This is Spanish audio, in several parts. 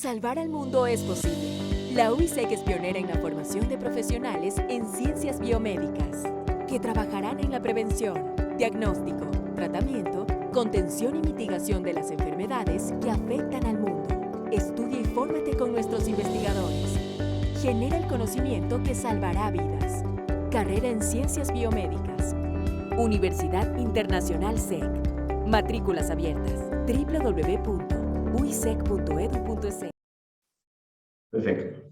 Salvar al mundo es posible. La UISEC es pionera en la formación de profesionales en ciencias biomédicas, que trabajarán en la prevención, diagnóstico, tratamiento, contención y mitigación de las enfermedades que afectan al mundo. Estudia y fórmate con nuestros investigadores. Genera el conocimiento que salvará vidas. Carrera en Ciencias Biomédicas. Universidad Internacional SEC. Matrículas abiertas. www.uisec.edu.es. Perfecto.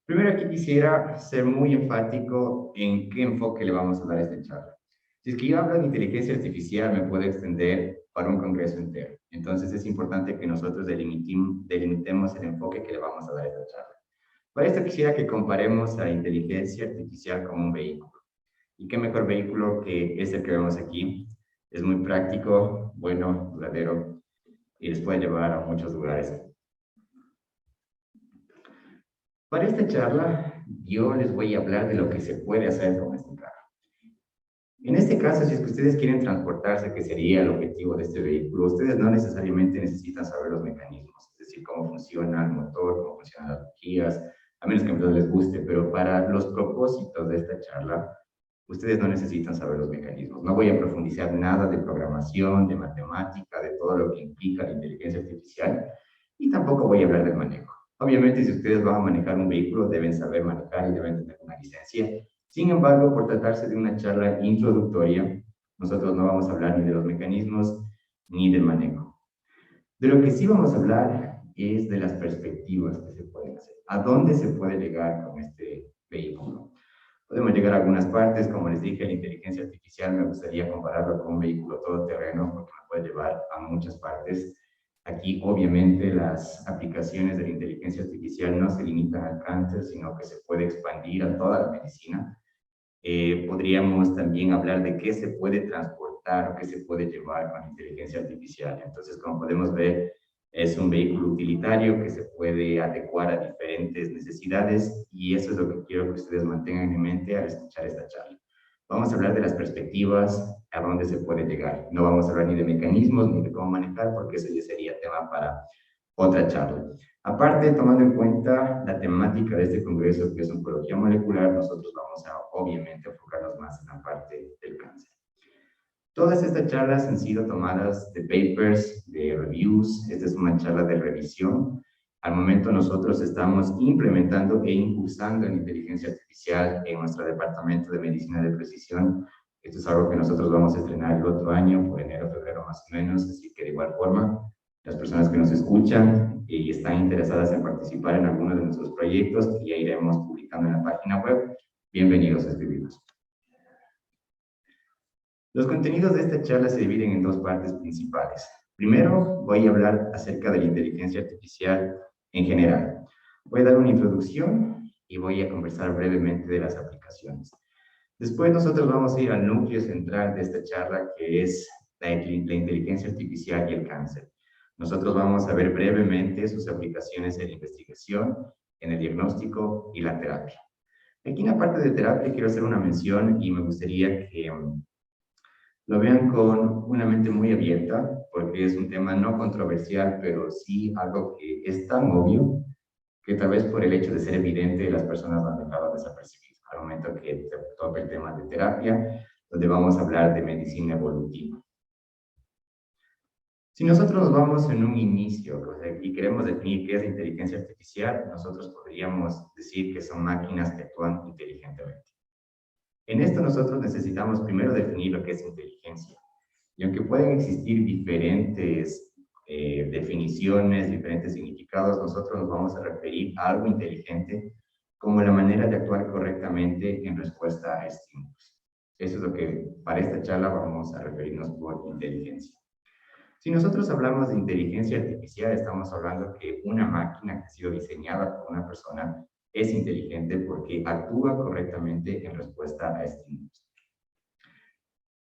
Primero aquí quisiera ser muy enfático en qué enfoque le vamos a dar a esta charla. Si es que yo hablo de inteligencia artificial, me puedo extender para un congreso entero. Entonces es importante que nosotros delimitemos el enfoque que le vamos a dar a esta charla. Para esto quisiera que comparemos a la inteligencia artificial como un vehículo. ¿Y qué mejor vehículo que este que vemos aquí? Es muy práctico, bueno, duradero y les puede llevar a muchos lugares. Para esta charla, yo les voy a hablar de lo que se puede hacer con este carro. En este caso, si es que ustedes quieren transportarse, que sería el objetivo de este vehículo, ustedes no necesariamente necesitan saber los mecanismos, es decir, cómo funciona el motor, cómo funcionan las bujías, a menos que a ustedes les guste, pero para los propósitos de esta charla, ustedes no necesitan saber los mecanismos. No voy a profundizar nada de programación, de matemática, de todo lo que implica la inteligencia artificial, y tampoco voy a hablar del manejo. Obviamente, si ustedes van a manejar un vehículo, deben saber manejar y deben tener una licencia. Sin embargo, por tratarse de una charla introductoria, nosotros no vamos a hablar ni de los mecanismos ni del manejo. De lo que sí vamos a hablar es de las perspectivas que se pueden hacer. ¿A dónde se puede llegar con este vehículo? Podemos llegar a algunas partes, como les dije, la inteligencia artificial me gustaría compararlo con un vehículo todoterreno porque me puede llevar a muchas partes. Aquí, obviamente, las aplicaciones de la inteligencia artificial no se limitan al cáncer, sino que se puede expandir a toda la medicina. Podríamos también hablar de qué se puede transportar o qué se puede llevar con inteligencia artificial. Entonces, como podemos ver, es un vehículo utilitario que se puede adecuar a diferentes necesidades y eso es lo que quiero que ustedes mantengan en mente al escuchar esta charla. Vamos a hablar de las perspectivas, a dónde se puede llegar. No vamos a hablar ni de mecanismos ni de cómo manejar porque eso ya sería tema para otra charla. Aparte, tomando en cuenta la temática de este congreso, que es oncología molecular, nosotros vamos a, obviamente, enfocarnos más en la parte del cáncer. Todas estas charlas han sido tomadas de papers, de reviews. Esta es una charla de revisión. Al momento nosotros estamos implementando e impulsando la inteligencia artificial en nuestro departamento de medicina de precisión. Esto es algo que nosotros vamos a estrenar el otro año, por enero, febrero más o menos, así que de igual forma, las personas que nos escuchan y están interesadas en participar en algunos de nuestros proyectos que ya iremos publicando en la página web, bienvenidos a escribirnos. Los contenidos de esta charla se dividen en dos partes principales. Primero, voy a hablar acerca de la inteligencia artificial en general. Voy a dar una introducción y voy a conversar brevemente de las aplicaciones. Después nosotros vamos a ir al núcleo central de esta charla, que es la inteligencia artificial y el cáncer. Nosotros vamos a ver brevemente sus aplicaciones en la investigación, en el diagnóstico y la terapia. Aquí en la parte de terapia quiero hacer una mención y me gustaría que lo vean con una mente muy abierta, porque es un tema no controversial, pero sí algo que es tan obvio que tal vez por el hecho de ser evidente las personas lo han dejado desapercibido. Al momento que toca el tema de terapia, donde vamos a hablar de medicina evolutiva. Si nosotros nos vamos en un inicio y queremos definir qué es inteligencia artificial, nosotros podríamos decir que son máquinas que actúan inteligentemente. En esto nosotros necesitamos primero definir lo que es inteligencia. Y aunque pueden existir diferentes definiciones, diferentes significados, nosotros nos vamos a referir a algo inteligente como la manera de actuar correctamente en respuesta a estímulos. Eso es lo que para esta charla vamos a referirnos por inteligencia. Si nosotros hablamos de inteligencia artificial, estamos hablando que una máquina que ha sido diseñada por una persona es inteligente porque actúa correctamente en respuesta a estímulos.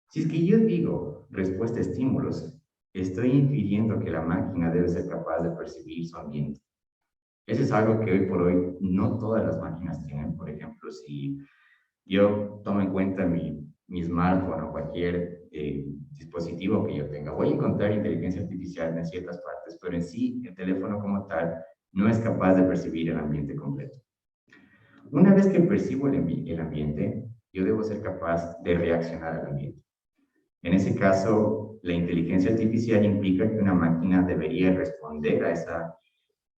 Si es que yo digo respuesta a estímulos, estoy infiriendo que la máquina debe ser capaz de percibir su ambiente. Eso es algo que hoy por hoy no todas las máquinas tienen. Por ejemplo, si yo tomo en cuenta mi mi smartphone o cualquier dispositivo que yo tenga, voy a encontrar inteligencia artificial en ciertas partes, pero en sí el teléfono como tal no es capaz de percibir el ambiente completo. Una vez que percibo el ambiente, yo debo ser capaz de reaccionar al ambiente. En ese caso, la inteligencia artificial implica que una máquina debería responder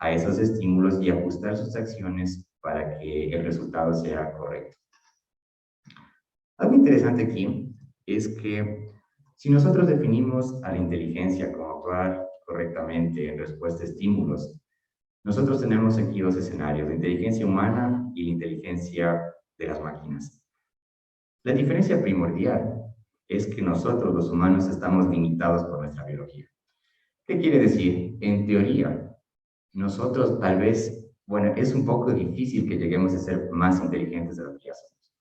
a esos estímulos y ajustar sus acciones para que el resultado sea correcto. Algo interesante aquí es que si nosotros definimos a la inteligencia como actuar correctamente en respuesta a estímulos, nosotros tenemos aquí dos escenarios, la inteligencia humana y la inteligencia de las máquinas. La diferencia primordial es que nosotros los humanos estamos limitados por nuestra biología. ¿Qué quiere decir? En teoría, nosotros tal vez, bueno, es un poco difícil que lleguemos a ser más inteligentes de lo que ya somos.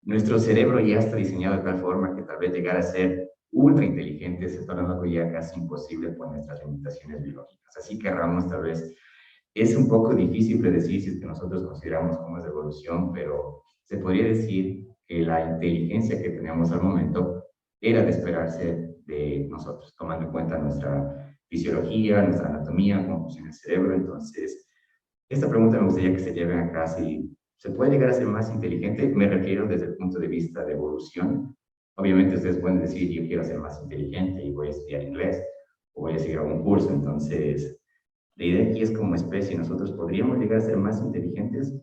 Nuestro cerebro ya está diseñado de tal forma que tal vez llegar a ser ultra inteligentes es algo ya casi imposible por nuestras limitaciones biológicas. Así que Ramos tal vez es un poco difícil predecir si es que nosotros consideramos como es evolución, pero se podría decir que la inteligencia que teníamos al momento era de esperarse de nosotros, tomando en cuenta nuestra fisiología, nuestra anatomía, cómo funciona el cerebro. Entonces, esta pregunta me gustaría que se lleven a casa. Si se puede llegar a ser más inteligente, me refiero desde el punto de vista de evolución. Obviamente ustedes pueden decir, yo quiero ser más inteligente y voy a estudiar inglés o voy a seguir algún curso. Entonces, la idea aquí es como especie, nosotros podríamos llegar a ser más inteligentes.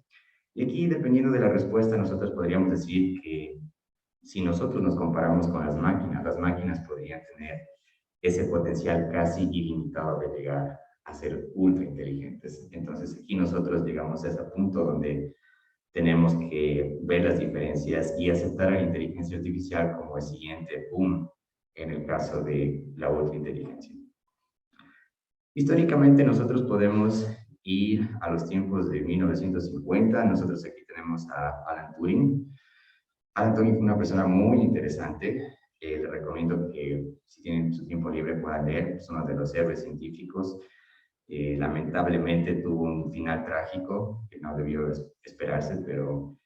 Y aquí, dependiendo de la respuesta, nosotros podríamos decir que si nosotros nos comparamos con las máquinas podrían tener ese potencial casi ilimitado de llegar a ser ultra inteligentes. Entonces aquí nosotros llegamos a ese punto donde tenemos que ver las diferencias y aceptar a la inteligencia artificial como el siguiente boom en el caso de la ultra inteligencia. Históricamente nosotros podemos ir a los tiempos de 1950. Nosotros aquí tenemos a Alan Turing. Alan Turing fue una persona muy interesante. Les recomiendo que si tienen su tiempo libre puedan leer. Es uno de los héroes científicos. Lamentablemente tuvo un final trágico que no debió esperarse, pero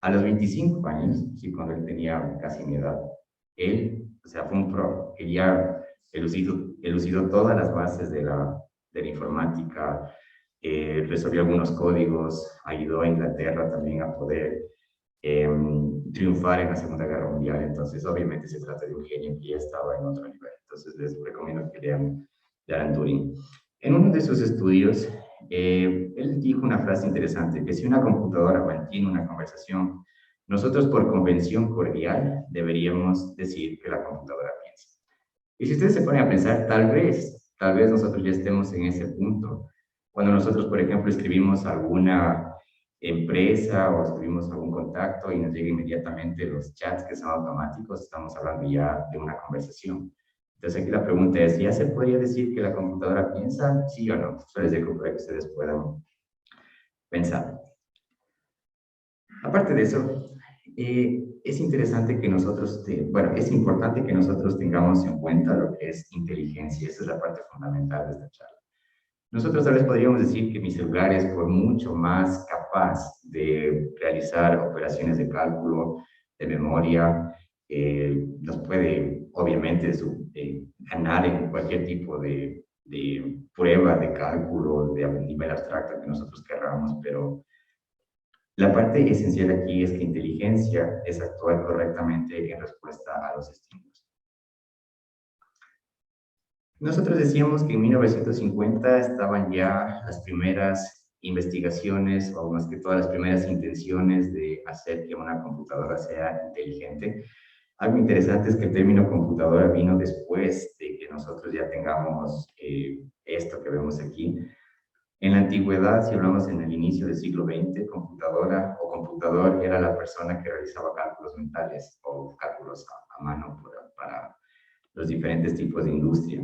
a los 25 años, sí, cuando él tenía casi mi edad, él, o sea, fue un pro, que ya elucidó todas las bases de la informática, resolvió algunos códigos, ayudó a Inglaterra también a poder triunfar en la Segunda Guerra Mundial. Entonces, obviamente se trata de un genio que ya estaba en otro nivel. Entonces, les recomiendo que lean de Alan Turing. En uno de sus estudios, él dijo una frase interesante, que si una computadora mantiene una conversación, nosotros por convención cordial deberíamos decir que la computadora piensa. Y si ustedes se ponen a pensar, tal vez nosotros ya estemos en ese punto. Cuando nosotros, por ejemplo, escribimos alguna empresa o escribimos algún contacto y nos llega inmediatamente los chats que son automáticos, estamos hablando ya de una conversación. Entonces aquí la pregunta es, ¿ya se podría decir que la computadora piensa? ¿Sí o no? Eso les dejo para que ustedes puedan pensar. Aparte de eso, es interesante que nosotros, es importante que nosotros tengamos en cuenta lo que es inteligencia. Esa es la parte fundamental de esta charla. Nosotros tal vez podríamos decir que mi celular es por mucho más capaz de realizar operaciones de cálculo, de memoria, nos puede obviamente ganar en cualquier tipo de prueba de cálculo de nivel abstracto que nosotros querramos, pero la parte esencial aquí es que inteligencia es actuar correctamente en respuesta a los estímulos. Nosotros decíamos que en 1950 estaban ya las primeras investigaciones, o más que todas las primeras intenciones de hacer que una computadora sea inteligente. Algo interesante es que el término computadora vino después de que nosotros ya tengamos esto que vemos aquí. En la antigüedad, si hablamos en el inicio del siglo XX, computadora o computador era la persona que realizaba cálculos mentales o cálculos a mano para los diferentes tipos de industria.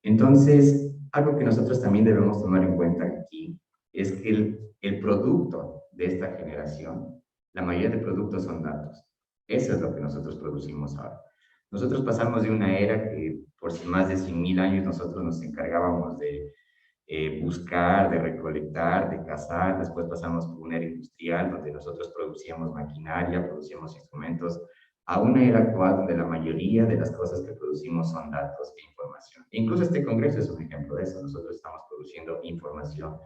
Entonces, algo que nosotros también debemos tomar en cuenta aquí es que el producto de esta generación, la mayoría de productos son datos. Eso es lo que nosotros producimos ahora. Nosotros pasamos de una era que por más de 100.000 años nosotros nos encargábamos de buscar, de recolectar, de cazar. Después pasamos por una era industrial donde nosotros producíamos maquinaria, producíamos instrumentos. a una era actual donde la mayoría de las cosas que producimos son datos e información. E incluso este congreso es un ejemplo de eso. Nosotros estamos produciendo información,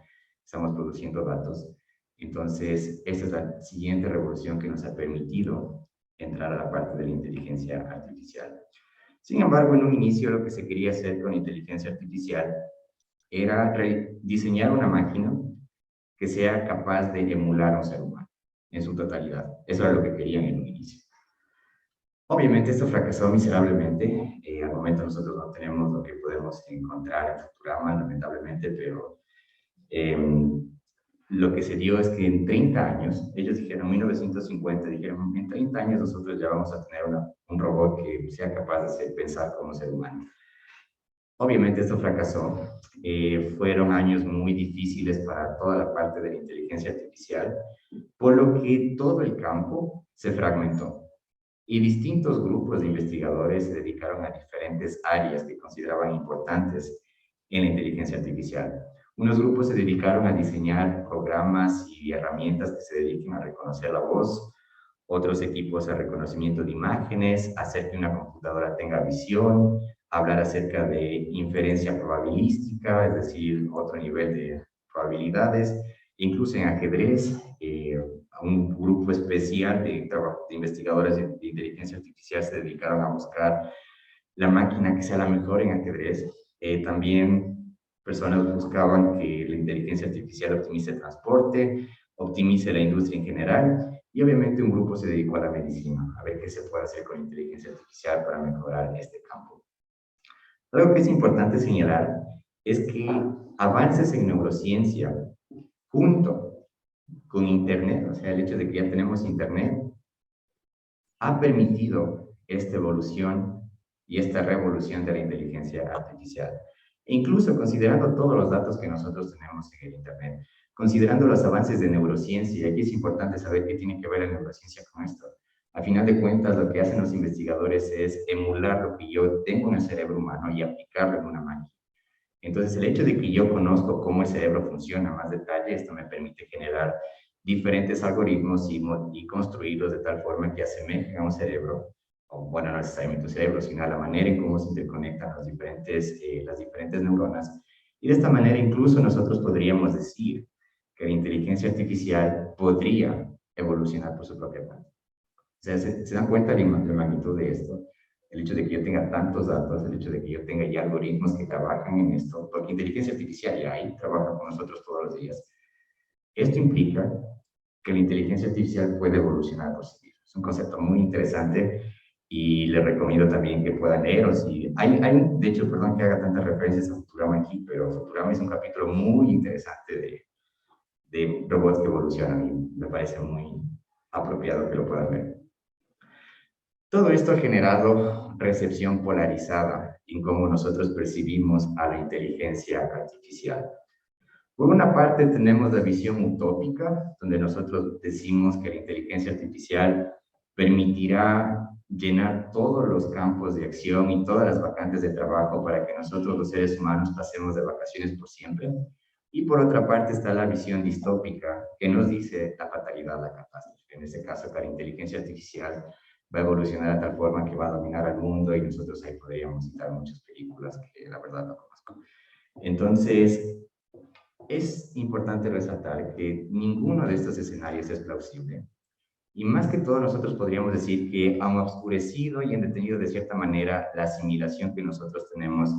estamos produciendo datos. Entonces, esta es la siguiente revolución que nos ha permitido entrar a la parte de la inteligencia artificial. Sin embargo, en un inicio lo que se quería hacer con inteligencia artificial era diseñar una máquina que sea capaz de emular a un ser humano en su totalidad. Eso era lo que querían en un inicio. Obviamente esto fracasó miserablemente. Al momento nosotros no tenemos lo que podemos encontrar en Futurama, lamentablemente, pero lo que se dio es que en 30 años, ellos dijeron, en 1950, dijeron, en 30 años nosotros ya vamos a tener un robot que sea capaz de pensar como ser humano. Obviamente esto fracasó. Fueron años muy difíciles para toda la parte de la inteligencia artificial, por lo que todo el campo se fragmentó. Y distintos grupos de investigadores se dedicaron a diferentes áreas que consideraban importantes en la inteligencia artificial. Unos grupos se dedicaron a diseñar programas y herramientas que se dediquen a reconocer la voz, otros equipos a reconocimiento de imágenes, hacer que una computadora tenga visión, hablar acerca de inferencia probabilística, es decir, otro nivel de probabilidades, incluso en ajedrez, un grupo especial de investigadores de inteligencia artificial se dedicaron a buscar la máquina que sea la mejor en ajedrez. También personas buscaban que la inteligencia artificial optimice el transporte, optimice la industria en general, y obviamente un grupo se dedicó a la medicina, a ver qué se puede hacer con inteligencia artificial para mejorar este campo. Algo que es importante señalar es que avances en neurociencia junto con Internet, o sea, el hecho de que ya tenemos Internet, ha permitido esta evolución y esta revolución de la inteligencia artificial. E incluso considerando todos los datos que nosotros tenemos en el Internet, considerando los avances de neurociencia, y aquí es importante saber qué tiene que ver la neurociencia con esto. A final de cuentas, lo que hacen los investigadores es emular lo que yo tengo en el cerebro humano y aplicarlo en una máquina. Entonces, el hecho de que yo conozco cómo el cerebro funciona a más detalle, esto me permite generar diferentes algoritmos y construirlos de tal forma que asemejen a un cerebro, o bueno, no necesariamente un cerebro, sino a la manera en cómo se interconectan las diferentes neuronas. Y de esta manera incluso nosotros podríamos decir que la inteligencia artificial podría evolucionar por su propia cuenta. O sea, ¿se dan cuenta de la magnitud de esto? El hecho de que yo tenga tantos datos, el hecho de que yo tenga ya algoritmos que trabajan en esto, porque inteligencia artificial ya hay, trabaja con nosotros todos los días. Esto implica que la inteligencia artificial puede evolucionar por sí misma. Es un concepto muy interesante y les recomiendo también que puedan leer, o si de hecho, perdón que haga tantas referencias a Futurama aquí, pero Futurama es un capítulo muy interesante de robots que evolucionan y me parece muy apropiado que lo puedan ver. Todo esto ha generado recepción polarizada en cómo nosotros percibimos a la inteligencia artificial. Por una parte tenemos la visión utópica, donde nosotros decimos que la inteligencia artificial permitirá llenar todos los campos de acción y todas las vacantes de trabajo para que nosotros los seres humanos pasemos de vacaciones por siempre. Y por otra parte está la visión distópica, que nos dice la fatalidad, la catástrofe. En este caso, que la inteligencia artificial va a evolucionar de tal forma que va a dominar al mundo y nosotros ahí podríamos citar muchas películas que la verdad no conozco. Entonces, es importante resaltar que ninguno de estos escenarios es plausible. Y más que todo, nosotros podríamos decir que han oscurecido y han detenido de cierta manera la asimilación que nosotros tenemos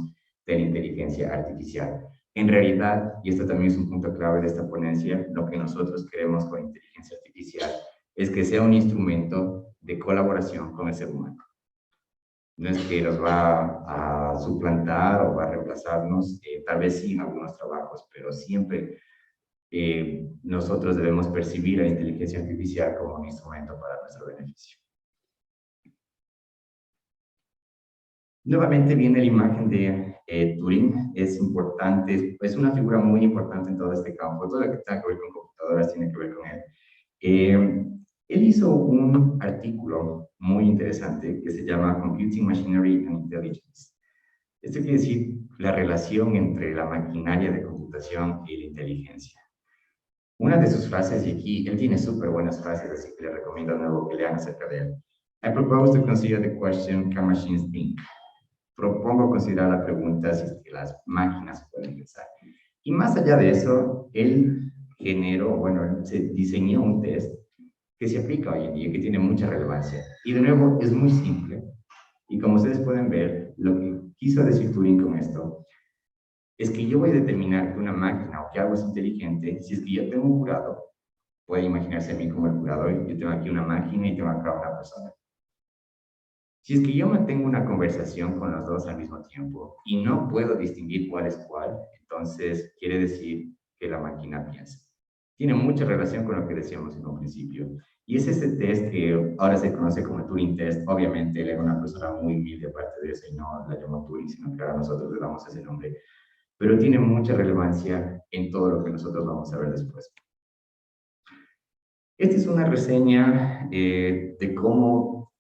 de la inteligencia artificial. En realidad, y esto también es un punto clave de esta ponencia, lo que nosotros queremos con inteligencia artificial es que sea un instrumento de colaboración con el ser humano. No es que los va a suplantar o va a reemplazarnos, tal vez sí en algunos trabajos, pero siempre nosotros debemos percibir a la inteligencia artificial como un instrumento para nuestro beneficio. Nuevamente viene la imagen de Turing, es importante, es una figura muy importante en todo este campo, todo lo que tenga que ver con computadoras tiene que ver con él. Él hizo un artículo muy interesante que se llama Computing Machinery and Intelligence. Esto quiere decir la relación entre la maquinaria de computación y la inteligencia. Una de sus frases, y aquí él tiene súper buenas frases, así que les recomiendo de nuevo que lean acerca de él. I propose to consider the question, can machines think? Propongo considerar la pregunta si es que las máquinas pueden pensar. Y más allá de eso, él generó, bueno, él se diseñó un test que se aplica hoy en día, que tiene mucha relevancia. Y de nuevo, es muy simple. Y como ustedes pueden ver, lo que quiso decir Turing con esto es que yo voy a determinar que una máquina o que algo es inteligente si es que yo tengo un jurado, puede imaginarse a mí como el jurado, yo tengo aquí una máquina y tengo acá una persona. Si es que yo mantengo una conversación con los dos al mismo tiempo y no puedo distinguir cuál es cuál, entonces quiere decir que la máquina piensa. Tiene mucha relación con lo que decíamos en un principio. Y es ese test que ahora se conoce como el Turing Test. Obviamente él era una persona muy humilde aparte de eso y no la llamó Turing, sino que ahora nosotros le damos ese nombre. Pero tiene mucha relevancia en todo lo que nosotros vamos a ver después. Esta es una reseña de cómo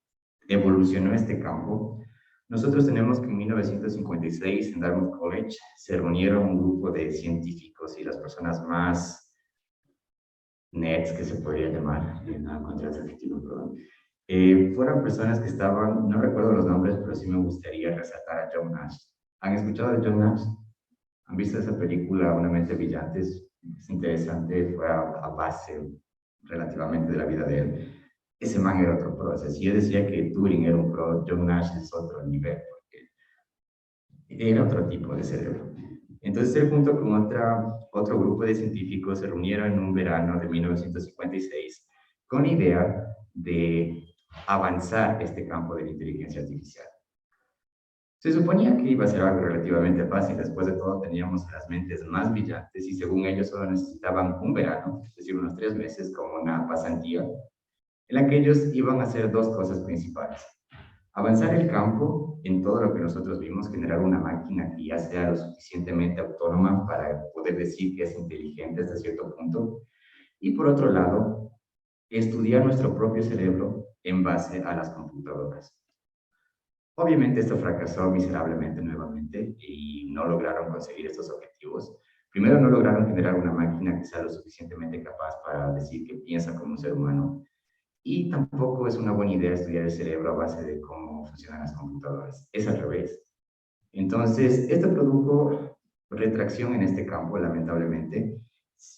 evolucionó este campo. Nosotros tenemos que en 1956 en Dartmouth College se reunieron un grupo de científicos y las personas más nerds que se podría llamar, no encontré ese adjetivo, perdón. Fueron personas que estaban, no recuerdo los nombres, pero sí me gustaría resaltar a John Nash. ¿Han escuchado de John Nash? ¿Han visto esa película, Una mente brillante? Es interesante, fue a base relativamente de la vida de él. Ese man era otro pro. O sea, si yo decía que Turing era un pro, John Nash es otro nivel, porque era otro tipo de cerebro. Entonces él junto con otro grupo de científicos se reunieron en un verano de 1956 con la idea de avanzar este campo de la inteligencia artificial. Se suponía que iba a ser algo relativamente fácil, después de todo teníamos las mentes más brillantes y según ellos solo necesitaban un verano, es decir, unos 3 meses como una pasantía, en la que ellos iban a hacer dos cosas principales. Avanzar el campo en todo lo que nosotros vimos, generar una máquina que ya sea lo suficientemente autónoma para poder decir que es inteligente hasta cierto punto. Y por otro lado, estudiar nuestro propio cerebro en base a las computadoras. Obviamente esto fracasó miserablemente nuevamente y no lograron conseguir estos objetivos. Primero, no lograron generar una máquina que sea lo suficientemente capaz para decir que piensa como un ser humano. Y tampoco es una buena idea estudiar el cerebro a base de cómo funcionan las computadoras. Es al revés. Entonces, esto produjo retracción en este campo, lamentablemente.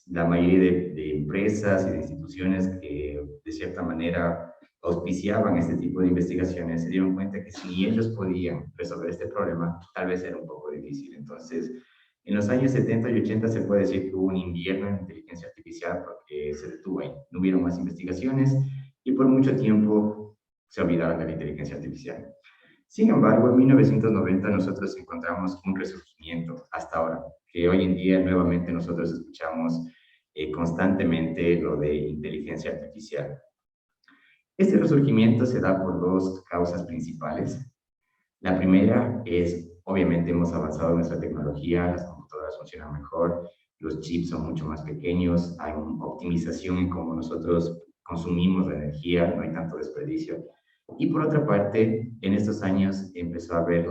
La mayoría de empresas y de instituciones que de cierta manera auspiciaban este tipo de investigaciones se dieron cuenta que si ellos podían resolver este problema, tal vez era un poco difícil. Entonces, en los años 70 y 80 se puede decir que hubo un invierno en inteligencia artificial porque se detuvo ahí. No hubieron más investigaciones y por mucho tiempo se olvidaron de la inteligencia artificial. Sin embargo, en 1990 nosotros encontramos un resurgimiento hasta ahora, que hoy en día nuevamente nosotros escuchamos constantemente lo de inteligencia artificial. Este resurgimiento se da por dos causas principales. La primera es, obviamente hemos avanzado en nuestra tecnología, las computadoras funcionan mejor, los chips son mucho más pequeños, hay una optimización en cómo nosotros consumimos la energía, no hay tanto desperdicio. Y por otra parte, en estos años empezó a haber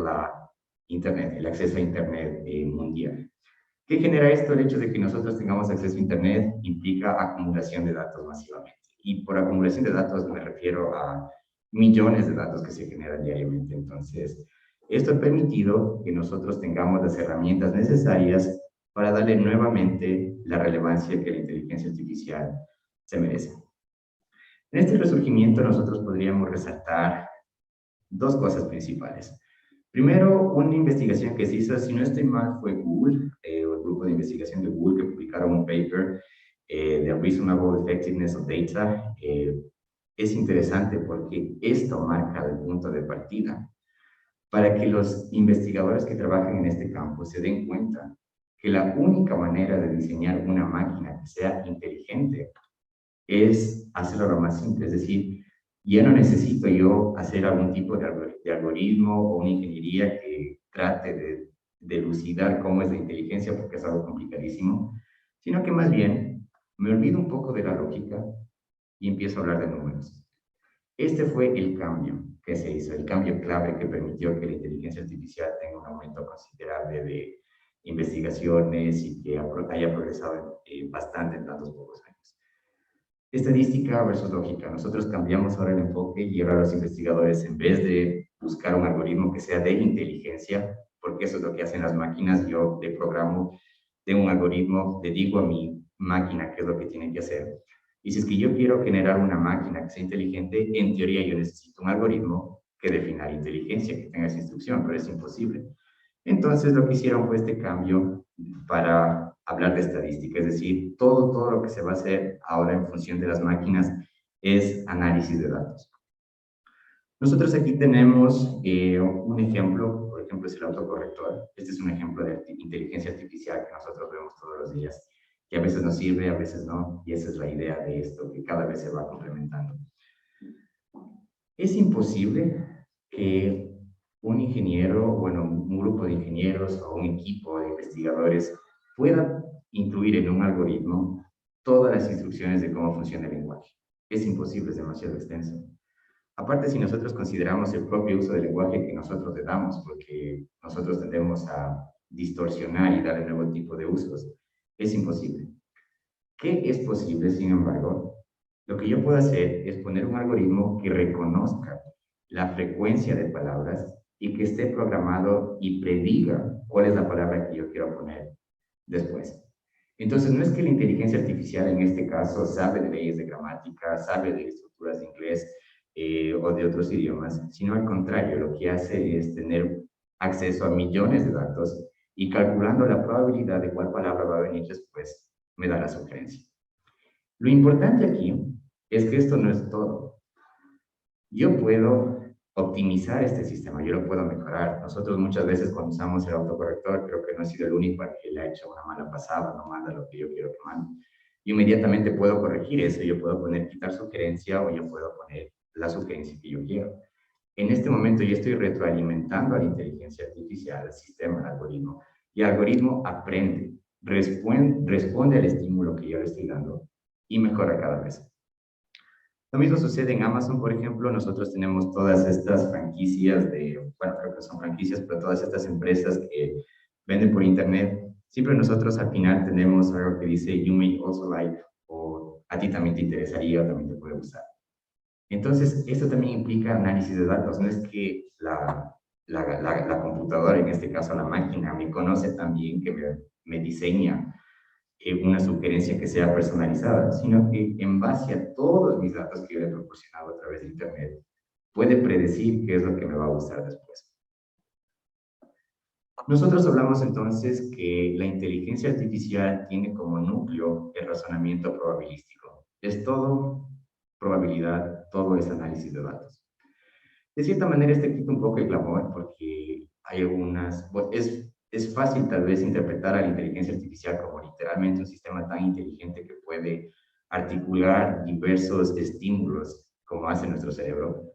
Internet, el acceso a Internet mundial. ¿Qué genera esto? El hecho de que nosotros tengamos acceso a Internet implica acumulación de datos masivamente. Y por acumulación de datos me refiero a millones de datos que se generan diariamente. Entonces, esto ha permitido que nosotros tengamos las herramientas necesarias para darle nuevamente la relevancia que la inteligencia artificial se merece. En este resurgimiento nosotros podríamos resaltar dos cosas principales. Primero, una investigación que se hizo, si no estoy mal, fue Google, el grupo de investigación de Google, que publicaron un paper, The Reasonable Effectiveness of Data. Es interesante porque esto marca el punto de partida para que los investigadores que trabajan en este campo se den cuenta que la única manera de diseñar una máquina que sea inteligente es hacerlo lo más simple, es decir, ya no necesito yo hacer algún tipo de algoritmo o una ingeniería que trate de elucidar cómo es la inteligencia, porque es algo complicadísimo, sino que más bien me olvido un poco de la lógica y empiezo a hablar de números. Este fue el cambio que se hizo, el cambio clave que permitió que la inteligencia artificial tenga un aumento considerable de investigaciones y que haya progresado bastante en tantos pocos años. Estadística versus lógica. Nosotros cambiamos ahora el enfoque y ahora los investigadores, en vez de buscar un algoritmo que sea de inteligencia, porque eso es lo que hacen las máquinas, yo le programo de un algoritmo, le digo a mi máquina qué es lo que tiene que hacer. Y si es que yo quiero generar una máquina que sea inteligente, en teoría yo necesito un algoritmo que defina la inteligencia, que tenga esa instrucción, pero es imposible. Entonces lo que hicieron fue este cambio para hablar de estadística, es decir, todo lo que se va a hacer ahora en función de las máquinas es análisis de datos. Nosotros aquí tenemos un ejemplo, por ejemplo es el autocorrector. Este es un ejemplo de inteligencia artificial que nosotros vemos todos los días, que a veces nos sirve, a veces no, y esa es la idea de esto, que cada vez se va complementando. Es imposible que un ingeniero, bueno, un grupo de ingenieros o un equipo de investigadores pueda incluir en un algoritmo todas las instrucciones de cómo funciona el lenguaje. Es imposible, es demasiado extenso. Aparte, si nosotros consideramos el propio uso del lenguaje que nosotros le damos, porque nosotros tendemos a distorsionar y darle nuevo tipo de usos, es imposible. ¿Qué es posible, sin embargo? Lo que yo puedo hacer es poner un algoritmo que reconozca la frecuencia de palabras y que esté programado y prediga cuál es la palabra que yo quiero poner después. Entonces, no es que la inteligencia artificial en este caso sabe de leyes de gramática, sabe de estructuras de inglés o de otros idiomas, sino al contrario, lo que hace es tener acceso a millones de datos y calculando la probabilidad de cuál palabra va a venir después, me da la sugerencia. Lo importante aquí es que esto no es todo. Yo puedo optimizar este sistema, yo lo puedo mejorar. Nosotros muchas veces cuando usamos el autocorrector, creo que no he sido el único al que le ha hecho una mala pasada, no manda lo que yo quiero que mande. Yo inmediatamente puedo corregir eso, yo puedo poner quitar sugerencia o yo puedo poner la sugerencia que yo quiero. En este momento yo estoy retroalimentando a la inteligencia artificial, al sistema, al algoritmo, y el algoritmo aprende, responde al estímulo que yo le estoy dando y mejora cada vez. Lo mismo sucede en Amazon, por ejemplo. Nosotros tenemos todas estas franquicias bueno, creo que son franquicias, pero todas estas empresas que venden por internet. Siempre nosotros al final tenemos algo que dice, you may also like, o a ti también te interesaría o también te puede gustar. Entonces, esto también implica análisis de datos. No es que la computadora, en este caso la máquina, me conoce también, que me diseña una sugerencia que sea personalizada, sino que en base a todos mis datos que yo le he proporcionado a través de Internet, puede predecir qué es lo que me va a gustar después. Nosotros hablamos entonces que la inteligencia artificial tiene como núcleo el razonamiento probabilístico. Es todo probabilidad, todo es análisis de datos. De cierta manera, este quita un poco el glamour porque hay algunas... Es fácil tal vez interpretar a la inteligencia artificial como literalmente un sistema tan inteligente que puede articular diversos estímulos como hace nuestro cerebro.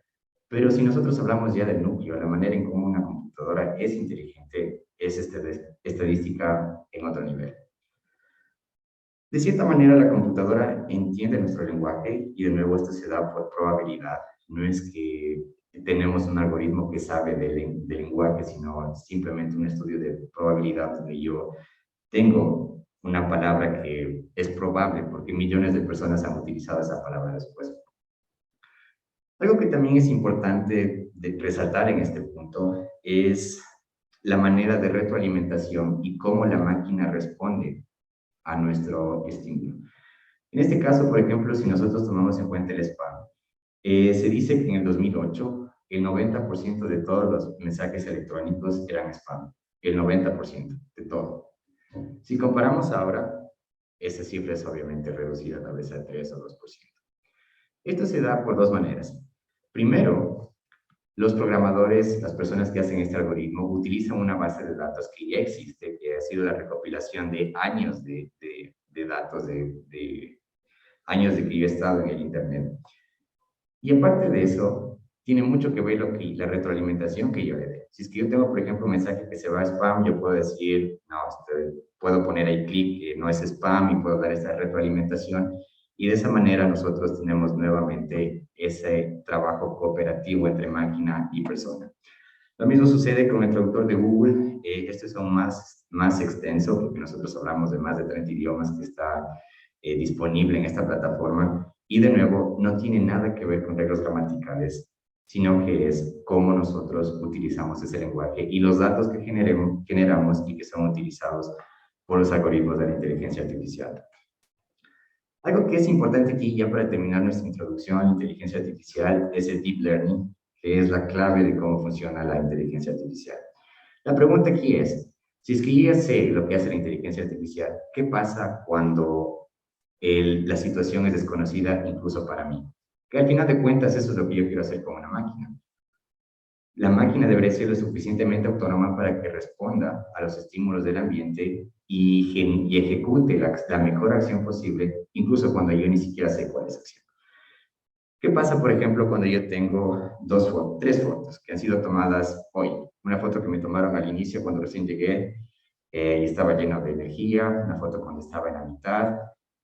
Pero si nosotros hablamos ya del núcleo, la manera en cómo una computadora es inteligente, es estadística en otro nivel. De cierta manera, la computadora entiende nuestro lenguaje y de nuevo esto se da por probabilidad. No es que tenemos un algoritmo que sabe de lenguaje, sino simplemente un estudio de probabilidad donde yo tengo una palabra que es probable porque millones de personas han utilizado esa palabra después. Algo que también es importante de resaltar en este punto es la manera de retroalimentación y cómo la máquina responde a nuestro estímulo. En este caso, por ejemplo, si nosotros tomamos en cuenta el spam, se dice que en el 2008 el 90% de todos los mensajes electrónicos eran spam, el 90% de todo. Si comparamos ahora, esa cifra es obviamente reducida tal vez al 3 o 2%. Esto se da por dos maneras. Primero, los programadores, las personas que hacen este algoritmo, utilizan una base de datos que ya existe, que ha sido la recopilación de años de datos, de años de que yo he estado en el Internet. Y aparte de eso, tiene mucho que ver la retroalimentación que yo le dé. Si es que yo tengo, por ejemplo, un mensaje que se va a spam, yo puedo decir, no, puedo poner ahí clic, que no es spam, y puedo dar esa retroalimentación. Y de esa manera nosotros tenemos nuevamente ese trabajo cooperativo entre máquina y persona. Lo mismo sucede con el traductor de Google. Esto es aún más extenso porque nosotros hablamos de más de 30 idiomas que está disponible en esta plataforma. Y de nuevo, no tiene nada que ver con reglas gramaticales, sino que es cómo nosotros utilizamos ese lenguaje y los datos que generamos y que son utilizados por los algoritmos de la inteligencia artificial. Algo que es importante aquí, ya para terminar nuestra introducción a la inteligencia artificial, es el deep learning, que es la clave de cómo funciona la inteligencia artificial. La pregunta aquí es, si es que yo ya sé lo que hace la inteligencia artificial, ¿qué pasa cuando la situación es desconocida incluso para mí? Que al final de cuentas eso es lo que yo quiero hacer con una máquina. La máquina debería ser lo suficientemente autónoma para que responda a los estímulos del ambiente y ejecute la mejor acción posible, incluso cuando yo ni siquiera sé cuál es la acción. ¿Qué pasa, por ejemplo, cuando yo tengo tres fotos que han sido tomadas hoy? Una foto que me tomaron al inicio cuando recién llegué y estaba lleno de energía, una foto cuando estaba en la mitad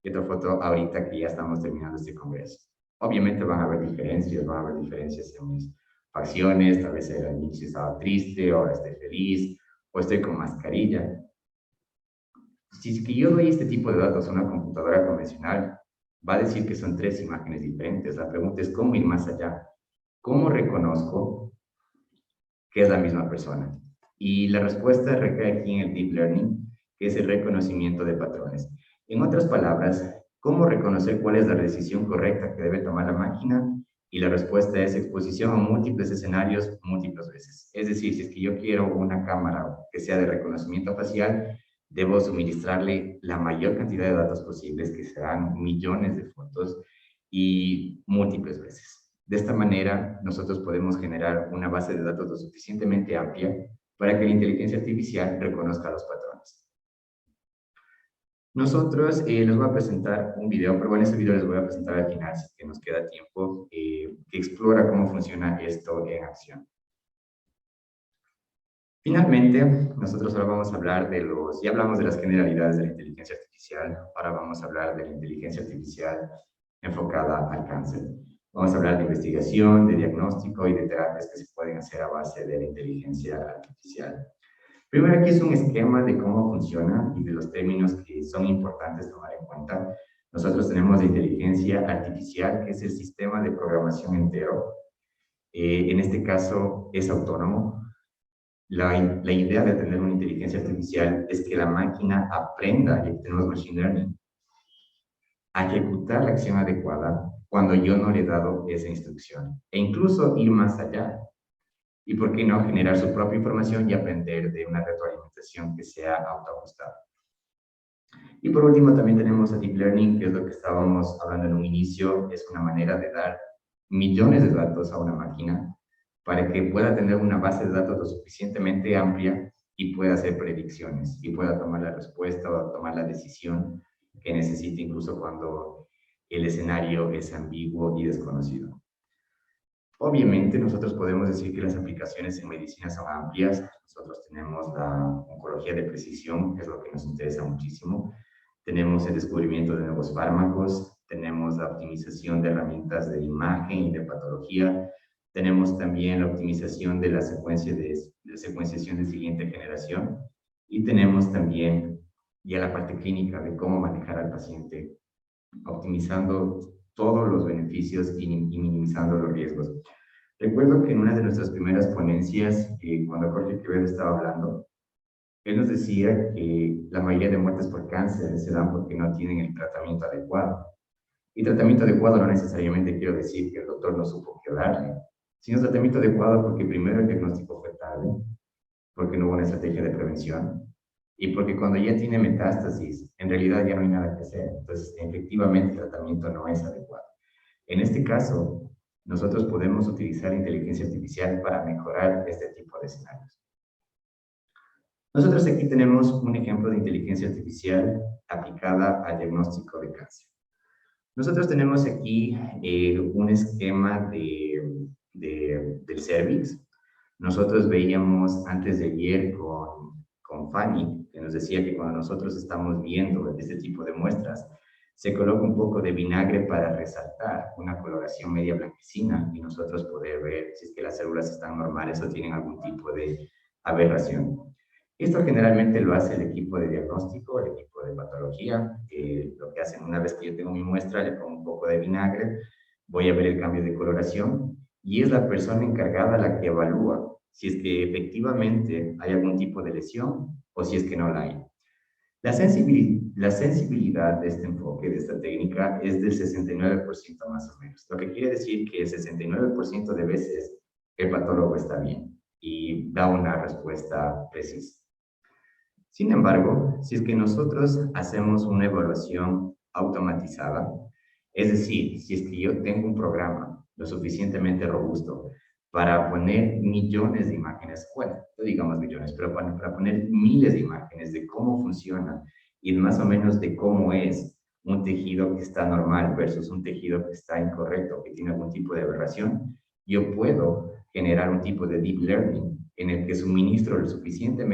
y otra foto ahorita que ya estamos terminando este congreso. Obviamente van a haber diferencias en mis facciones, tal vez al inicio estaba triste, ahora estoy feliz, o estoy con mascarilla. Si es que yo doy este tipo de datos a una computadora convencional, va a decir que son tres imágenes diferentes. La pregunta es cómo ir más allá. ¿Cómo reconozco que es la misma persona? Y la respuesta recae aquí en el deep learning, que es el reconocimiento de patrones. En otras palabras, ¿cómo reconocer cuál es la decisión correcta que debe tomar la máquina? Y la respuesta es exposición a múltiples escenarios múltiples veces. Es decir, si es que yo quiero una cámara que sea de reconocimiento facial, debo suministrarle la mayor cantidad de datos posibles, que serán millones de fotos, y múltiples veces. De esta manera, nosotros podemos generar una base de datos lo suficientemente amplia para que la inteligencia artificial reconozca los patrones. Nosotros les voy a presentar un video, pero bueno, ese video les voy a presentar al final, si que nos queda tiempo, que explora cómo funciona esto en acción. Finalmente, nosotros ahora vamos a hablar ya hablamos de las generalidades de la inteligencia artificial, ahora vamos a hablar de la inteligencia artificial enfocada al cáncer. Vamos a hablar de investigación, de diagnóstico y de terapias que se pueden hacer a base de la inteligencia artificial. Primero aquí es un esquema de cómo funciona y de los términos que son importantes tomar en cuenta. Nosotros tenemos la inteligencia artificial, que es el sistema de programación entero. En este caso es autónomo. La idea de tener una inteligencia artificial es que la máquina aprenda, y aquí tenemos machine learning, a ejecutar la acción adecuada cuando yo no le he dado esa instrucción. E incluso ir más allá. Y por qué no generar su propia información y aprender de una retroalimentación que sea autoajustada. Y por último también tenemos a Deep Learning, que es lo que estábamos hablando en un inicio, es una manera de dar millones de datos a una máquina para que pueda tener una base de datos lo suficientemente amplia y pueda hacer predicciones y pueda tomar la respuesta o tomar la decisión que necesite incluso cuando el escenario es ambiguo y desconocido. Obviamente, nosotros podemos decir que las aplicaciones en medicina son amplias. Nosotros tenemos la oncología de precisión, que es lo que nos interesa muchísimo. Tenemos el descubrimiento de nuevos fármacos, tenemos la optimización de herramientas de imagen y de patología, tenemos también la optimización de la secuenciación de siguiente generación y tenemos también ya la parte clínica de cómo manejar al paciente, optimizando todos los beneficios y minimizando los riesgos. Recuerdo que en una de nuestras primeras ponencias, cuando Jorge Quevedo estaba hablando, él nos decía que la mayoría de muertes por cáncer se dan porque no tienen el tratamiento adecuado. Y tratamiento adecuado no necesariamente quiero decir que el doctor no supo qué darle, sino tratamiento adecuado porque primero el diagnóstico fue tarde, porque no hubo una estrategia de prevención, y porque cuando ya tiene metástasis, en realidad ya no hay nada que hacer. Entonces, efectivamente, el tratamiento no es adecuado. En este caso, nosotros podemos utilizar inteligencia artificial para mejorar este tipo de escenarios. Nosotros aquí tenemos un ejemplo de inteligencia artificial aplicada al diagnóstico de cáncer. Nosotros tenemos aquí un esquema del cervix. Nosotros veíamos antes de ayer con Fanny, que nos decía que cuando nosotros estamos viendo este tipo de muestras, se coloca un poco de vinagre para resaltar una coloración media blanquecina y nosotros poder ver si es que las células están normales o tienen algún tipo de aberración. Esto generalmente lo hace el equipo de diagnóstico, el equipo de patología. Lo que hacen una vez que yo tengo mi muestra, le pongo un poco de vinagre, voy a ver el cambio de coloración y es la persona encargada la que evalúa si es que efectivamente hay algún tipo de lesión o si es que no la hay. La sensibilidad de este enfoque, de esta técnica, es del 69% más o menos, lo que quiere decir que el 69% de veces el patólogo está bien y da una respuesta precisa. Sin embargo, si es que nosotros hacemos una evaluación automatizada, es decir, si es que yo tengo un programa lo suficientemente robusto para poner millones de imágenes, bueno, no digamos millones, pero para poner miles de imágenes de cómo funciona y más o menos de cómo es un tejido que está normal versus un tejido que está incorrecto, que tiene algún tipo de aberración, yo puedo generar un tipo de deep learning en el que suministro el suficiente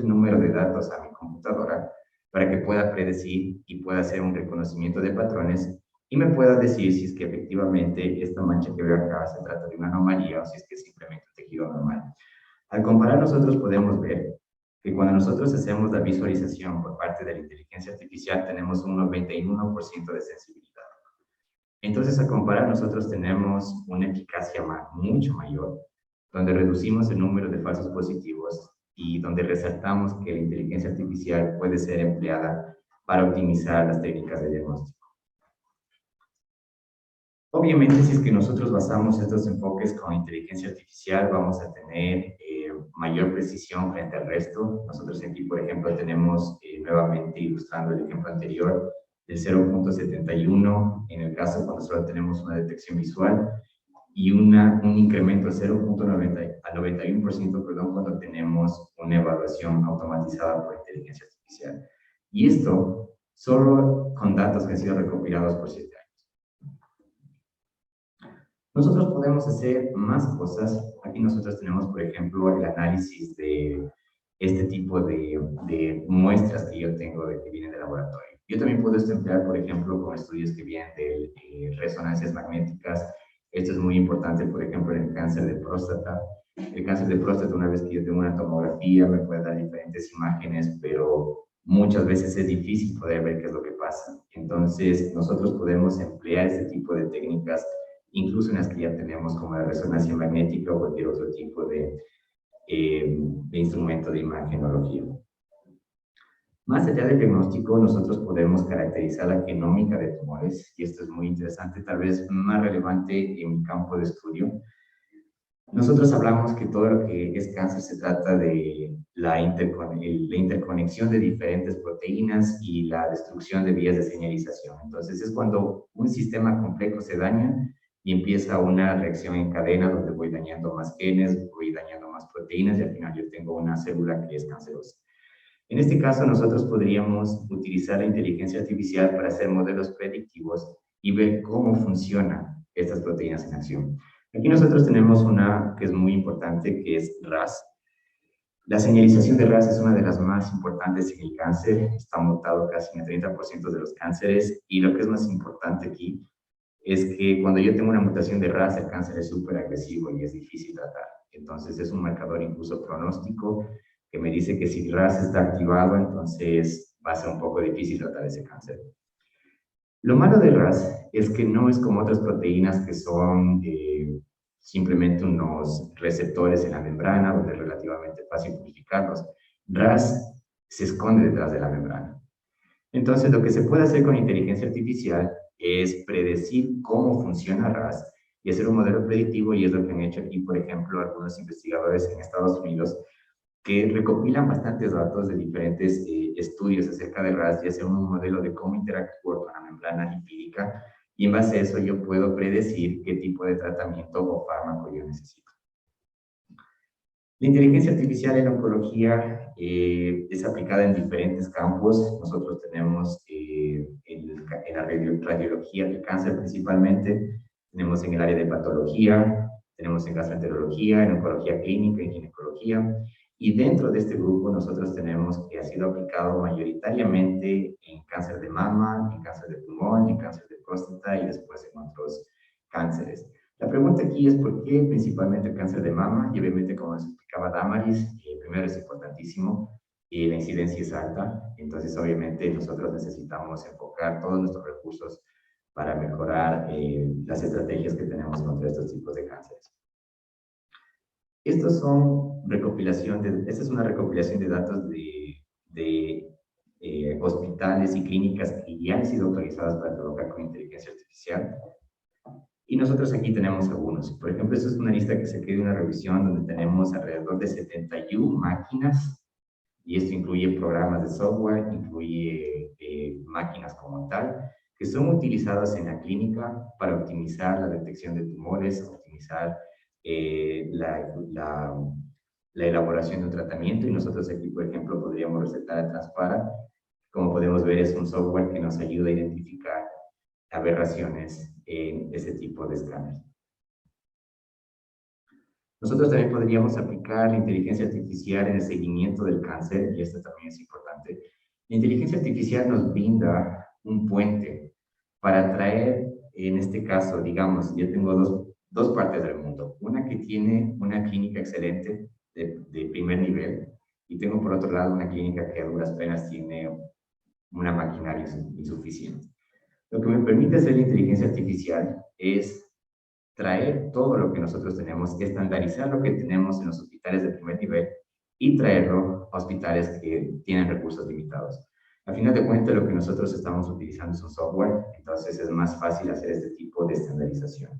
número de datos a mi computadora para que pueda predecir y pueda hacer un reconocimiento de patrones y me pueda decir si es que efectivamente esta mancha que veo acá se trata de una anomalía o si es que es simplemente un tejido normal. Al comparar, nosotros podemos ver que cuando nosotros hacemos la visualización por parte de la inteligencia artificial tenemos un 91% de sensibilidad. Entonces, al comparar, nosotros tenemos una eficacia mucho mayor, donde reducimos el número de falsos positivos y donde resaltamos que la inteligencia artificial puede ser empleada para optimizar las técnicas de diagnóstico. Obviamente, si es que nosotros basamos estos enfoques con inteligencia artificial, vamos a tener mayor precisión frente al resto. Nosotros aquí, por ejemplo, tenemos, nuevamente ilustrando el ejemplo anterior, el 0.71 en el caso cuando solo tenemos una detección visual y un incremento de 0.90 al 91%, perdón, cuando tenemos una evaluación automatizada por inteligencia artificial. Y esto solo con datos que han sido recopilados por 7 años. Nosotros podemos hacer más cosas. Aquí nosotros tenemos, por ejemplo, el análisis de este tipo de muestras que yo tengo de que vienen del laboratorio. Yo también puedo emplear, por ejemplo, con estudios que vienen de resonancias magnéticas. Esto es muy importante, por ejemplo, en el cáncer de próstata. El cáncer de próstata, una vez que yo tengo una tomografía, me puede dar diferentes imágenes, pero muchas veces es difícil poder ver qué es lo que pasa. Entonces, nosotros podemos emplear este tipo de técnicas incluso en las que ya tenemos como la resonancia magnética o cualquier otro tipo de instrumento de imagenología. Más allá del diagnóstico, nosotros podemos caracterizar la genómica de tumores, y esto es muy interesante, tal vez más relevante en mi campo de estudio. Nosotros hablamos que todo lo que es cáncer se trata de la interconexión de diferentes proteínas y la destrucción de vías de señalización. Entonces, es cuando un sistema complejo se daña y empieza una reacción en cadena donde voy dañando más genes, voy dañando más proteínas y al final yo tengo una célula que es cancerosa. En este caso, nosotros podríamos utilizar la inteligencia artificial para hacer modelos predictivos y ver cómo funcionan estas proteínas en acción. Aquí nosotros tenemos una que es muy importante, que es RAS. La señalización de RAS es una de las más importantes en el cáncer, está mutado casi en el 30% de los cánceres, y lo que es más importante aquí es que cuando yo tengo una mutación de RAS, el cáncer es súper agresivo y es difícil tratar. Entonces es un marcador incluso pronóstico que me dice que si RAS está activado, entonces va a ser un poco difícil tratar ese cáncer. Lo malo de RAS es que no es como otras proteínas que son simplemente unos receptores en la membrana, donde es relativamente fácil purificarlos. RAS se esconde detrás de la membrana. Entonces, lo que se puede hacer con inteligencia artificial es predecir cómo funciona RAS y hacer un modelo predictivo, y es lo que han hecho aquí, por ejemplo, algunos investigadores en Estados Unidos que recopilan bastantes datos de diferentes estudios acerca de RAS y hacen un modelo de cómo interactúa con la membrana lipídica, y en base a eso yo puedo predecir qué tipo de tratamiento o fármaco yo necesito. La inteligencia artificial en oncología es aplicada en diferentes campos. Nosotros tenemos en la radiología del cáncer principalmente, tenemos en el área de patología, tenemos en gastroenterología, en oncología clínica, en ginecología, y dentro de este grupo nosotros tenemos que ha sido aplicado mayoritariamente en cáncer de mama, en cáncer de pulmón, en cáncer de próstata y después en otros cánceres. La pregunta aquí es por qué principalmente el cáncer de mama, y obviamente como nos explicaba Damaris, primero es importantísimo y la incidencia es alta, entonces obviamente nosotros necesitamos enfocar todos nuestros recursos para mejorar las estrategias que tenemos contra estos tipos de cánceres. Esta es una recopilación de datos de hospitales y clínicas que ya han sido autorizadas para trabajar con inteligencia artificial. Y nosotros aquí tenemos algunos. Por ejemplo, esta es una lista que se queda de una revisión donde tenemos alrededor de 71 máquinas, y esto incluye programas de software, incluye máquinas como tal, que son utilizadas en la clínica para optimizar la detección de tumores, optimizar la elaboración de un tratamiento. Y nosotros aquí, por ejemplo, podríamos recetar a Transpara. Como podemos ver, es un software que nos ayuda a identificar aberraciones en ese tipo de escáner. Nosotros también podríamos aplicar la inteligencia artificial en el seguimiento del cáncer, y esto también es importante. La inteligencia artificial nos brinda un puente para traer, en este caso, digamos, yo tengo dos partes del mundo. Una que tiene una clínica excelente de primer nivel, y tengo por otro lado una clínica que a duras penas tiene una maquinaria insuficiente. Lo que me permite hacer la inteligencia artificial es traer todo lo que nosotros tenemos, estandarizar lo que tenemos en los hospitales de primer nivel y traerlo a hospitales que tienen recursos limitados. A final de cuentas, lo que nosotros estamos utilizando es un software, entonces es más fácil hacer este tipo de estandarización.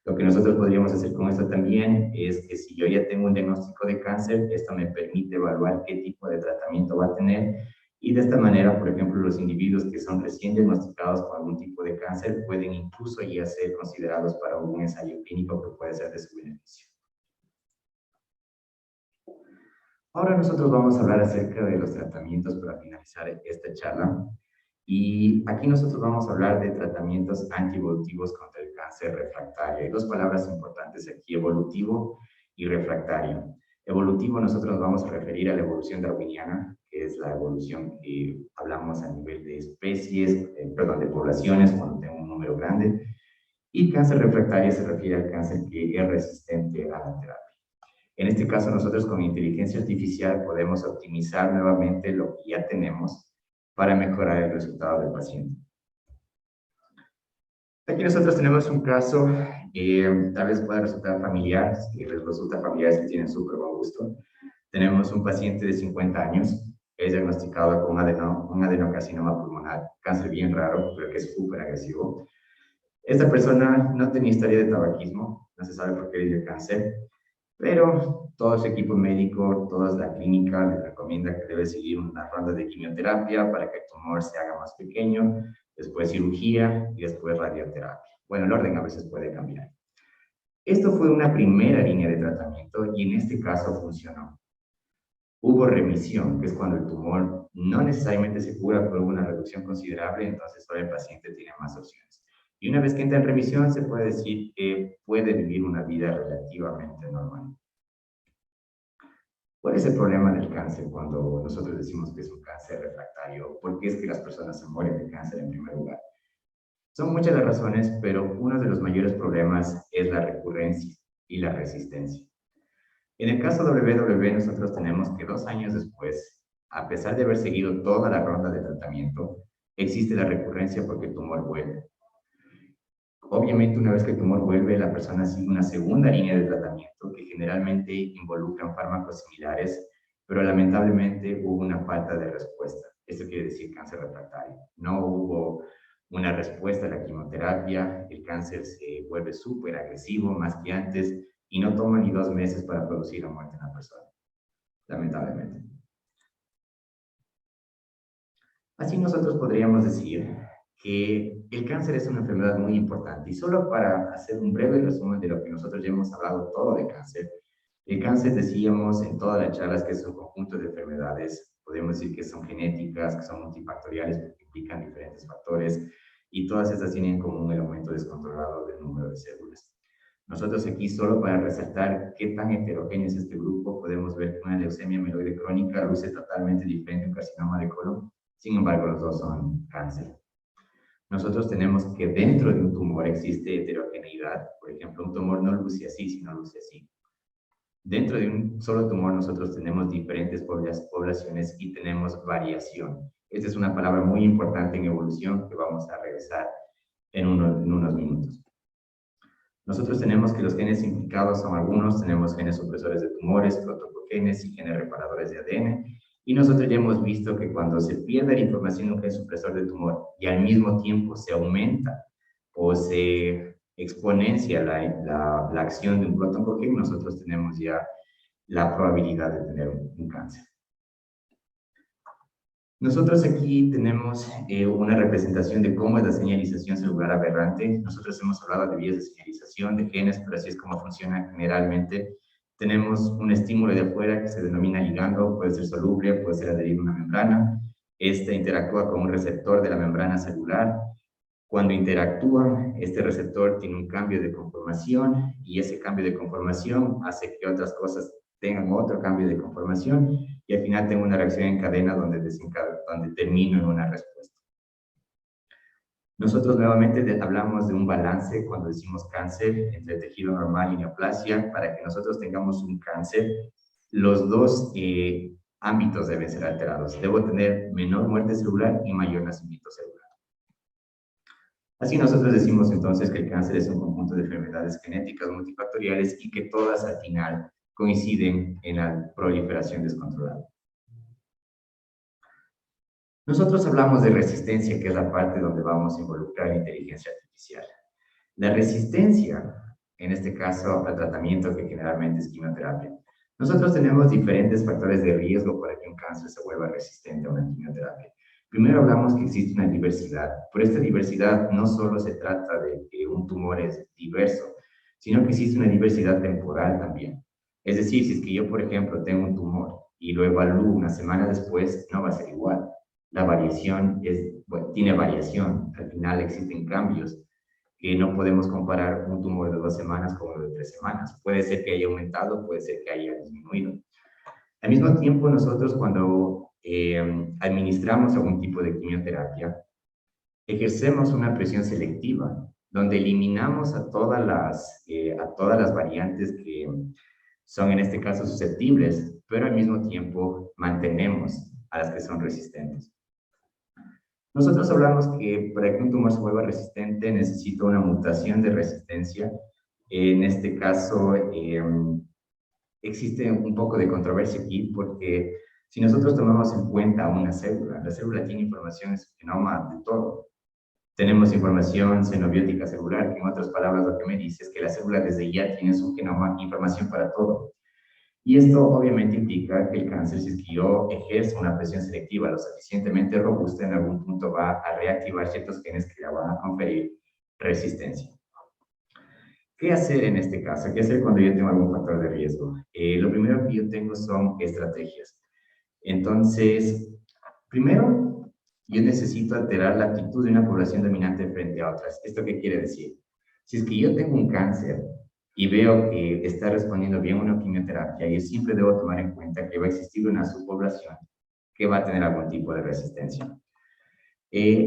Lo que nosotros podríamos hacer con esto también es que si yo ya tengo un diagnóstico de cáncer, esto me permite evaluar qué tipo de tratamiento va a tener, y de esta manera, por ejemplo, los individuos que son recién diagnosticados con algún tipo de cáncer pueden incluso ya ser considerados para un ensayo clínico que puede ser de su beneficio. Ahora nosotros vamos a hablar acerca de los tratamientos para finalizar esta charla. Y aquí nosotros vamos a hablar de tratamientos antievolutivos contra el cáncer refractario. Hay dos palabras importantes aquí, evolutivo y refractario. Evolutivo, nosotros nos vamos a referir a la evolución darwiniana, que es la evolución que hablamos a nivel de especies, de poblaciones, cuando tengo un número grande. Y cáncer refractario se refiere al cáncer que es resistente a la terapia. En este caso, nosotros con inteligencia artificial podemos optimizar nuevamente lo que ya tenemos para mejorar el resultado del paciente. Aquí nosotros tenemos un caso, tal vez pueda resultar familiar, si les resulta familiar, si tienen súper buen gusto. Tenemos un paciente de 50 años, es diagnosticado con un adenocarcinoma pulmonar, cáncer bien raro, pero que es súper agresivo. Esta persona no tenía historia de tabaquismo, no se sabe por qué le dio cáncer, pero todo su equipo médico, toda la clínica le recomienda que debe seguir una ronda de quimioterapia para que el tumor se haga más pequeño, después cirugía y después radioterapia. Bueno, el orden a veces puede cambiar. Esto fue una primera línea de tratamiento y en este caso funcionó. Hubo remisión, que es cuando el tumor no necesariamente se cura, pero hubo una reducción considerable, entonces ahora el paciente tiene más opciones. Y una vez que entra en remisión, se puede decir que puede vivir una vida relativamente normal. ¿Cuál es el problema del cáncer cuando nosotros decimos que es un cáncer refractario? ¿Por qué es que las personas se mueren de cáncer en primer lugar? Son muchas las razones, pero uno de los mayores problemas es la recurrencia y la resistencia. En el caso WW, nosotros tenemos que 2 años después, a pesar de haber seguido toda la ronda de tratamiento, existe la recurrencia porque el tumor vuelve. Obviamente, una vez que el tumor vuelve, la persona sigue una segunda línea de tratamiento que generalmente involucran fármacos similares, pero lamentablemente hubo una falta de respuesta. Esto quiere decir cáncer refractario. No hubo una respuesta a la quimioterapia, el cáncer se vuelve súper agresivo, más que antes, y no toma ni 2 meses para producir la muerte en la persona, lamentablemente. Así nosotros podríamos decir que el cáncer es una enfermedad muy importante. Y solo para hacer un breve resumen de lo que nosotros ya hemos hablado todo de cáncer, el cáncer decíamos en todas las charlas que es un conjunto de enfermedades, podemos decir que son genéticas, que son multifactoriales, porque implican diferentes factores, y todas estas tienen en común el aumento descontrolado del número de células. Nosotros aquí, solo para resaltar qué tan heterogéneo es este grupo, podemos ver que una leucemia mieloide crónica luce totalmente diferente a un carcinoma de colon. Sin embargo, los dos son cáncer. Nosotros tenemos que dentro de un tumor existe heterogeneidad. Por ejemplo, un tumor no luce así, sino luce así. Dentro de un solo tumor nosotros tenemos diferentes poblaciones y tenemos variación. Esta es una palabra muy importante en evolución que vamos a regresar en unos minutos. Nosotros tenemos que los genes implicados son algunos, tenemos genes supresores de tumores, protocogenes y genes reparadores de ADN, y nosotros ya hemos visto que cuando se pierde la información de un gen supresor de tumor y al mismo tiempo se aumenta o se exponencia la acción de un protocogen, nosotros tenemos ya la probabilidad de tener un cáncer. Nosotros aquí tenemos una representación de cómo es la señalización celular aberrante. Nosotros hemos hablado de vías de señalización, de genes, pero así es como funciona generalmente. Tenemos un estímulo de afuera que se denomina ligando, puede ser soluble, puede ser adherido a una membrana. Este interactúa con un receptor de la membrana celular. Cuando interactúa, este receptor tiene un cambio de conformación y ese cambio de conformación hace que otras cosas tengan otro cambio de conformación y al final tengo una reacción en cadena donde termino en una respuesta. Nosotros nuevamente hablamos de un balance cuando decimos cáncer entre tejido normal y neoplasia. Para que nosotros tengamos un cáncer, los dos ámbitos deben ser alterados. Debo tener menor muerte celular y mayor nacimiento celular. Así nosotros decimos entonces que el cáncer es un conjunto de enfermedades genéticas multifactoriales y que todas al final coinciden en la proliferación descontrolada. Nosotros hablamos de resistencia, que es la parte donde vamos a involucrar inteligencia artificial. La resistencia, en este caso, al tratamiento que generalmente es quimioterapia. Nosotros tenemos diferentes factores de riesgo para que un cáncer se vuelva resistente a una quimioterapia. Primero hablamos que existe una diversidad. Por esta diversidad no solo se trata de que un tumor es diverso, sino que existe una diversidad temporal también. Es decir, si es que yo, por ejemplo, tengo un tumor y lo evalúo una semana después, no va a ser igual. La variación tiene variación. Al final existen cambios que no podemos comparar un tumor de 2 semanas con uno de 3 semanas. Puede ser que haya aumentado, puede ser que haya disminuido. Al mismo tiempo, nosotros cuando administramos algún tipo de quimioterapia, ejercemos una presión selectiva, donde eliminamos a todas las variantes que son en este caso susceptibles, pero al mismo tiempo mantenemos a las que son resistentes. Nosotros hablamos que para que un tumor se vuelva resistente necesita una mutación de resistencia. En este caso existe un poco de controversia aquí porque si nosotros tomamos en cuenta una célula, la célula tiene información en su genoma de todo. Tenemos información xenobiótica celular, que en otras palabras lo que me dice es que la célula desde ya tiene su genoma información para todo. Y esto obviamente implica que el cáncer, si es que yo ejerzo una presión selectiva lo suficientemente robusta, en algún punto va a reactivar ciertos genes que le van a conferir resistencia. ¿Qué hacer en este caso? ¿Qué hacer cuando yo tengo algún factor de riesgo? Lo primero que yo tengo son estrategias. Entonces, primero, yo necesito alterar la actitud de una población dominante frente a otras. ¿Esto qué quiere decir? Si es que yo tengo un cáncer y veo que está respondiendo bien a una quimioterapia, yo siempre debo tomar en cuenta que va a existir una subpoblación que va a tener algún tipo de resistencia.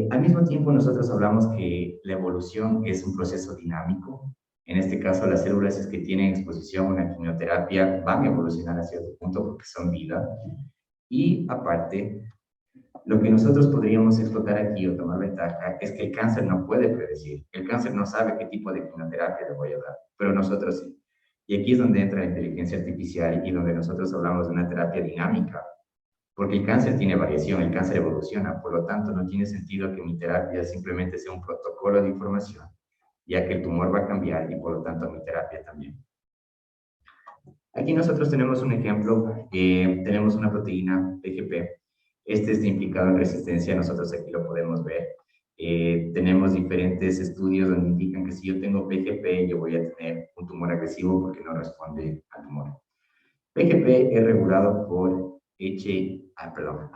Al mismo tiempo, nosotros hablamos que la evolución es un proceso dinámico. En este caso, las células, si es que tienen exposición a una quimioterapia, van a evolucionar a cierto punto porque son vida. Y aparte, lo que nosotros podríamos explotar aquí o tomar ventaja es que el cáncer no puede predecir. El cáncer no sabe qué tipo de quimioterapia le voy a dar, pero nosotros sí. Y aquí es donde entra la inteligencia artificial y donde nosotros hablamos de una terapia dinámica, porque el cáncer tiene variación, el cáncer evoluciona, por lo tanto no tiene sentido que mi terapia simplemente sea un protocolo de información, ya que el tumor va a cambiar y por lo tanto mi terapia también. Aquí nosotros tenemos un ejemplo, tenemos una proteína PGP. Este está implicado en resistencia, nosotros aquí lo podemos ver. Tenemos diferentes estudios donde indican que si yo tengo PGP, yo voy a tener un tumor agresivo porque no responde al tumor. PGP es regulado por HIF1.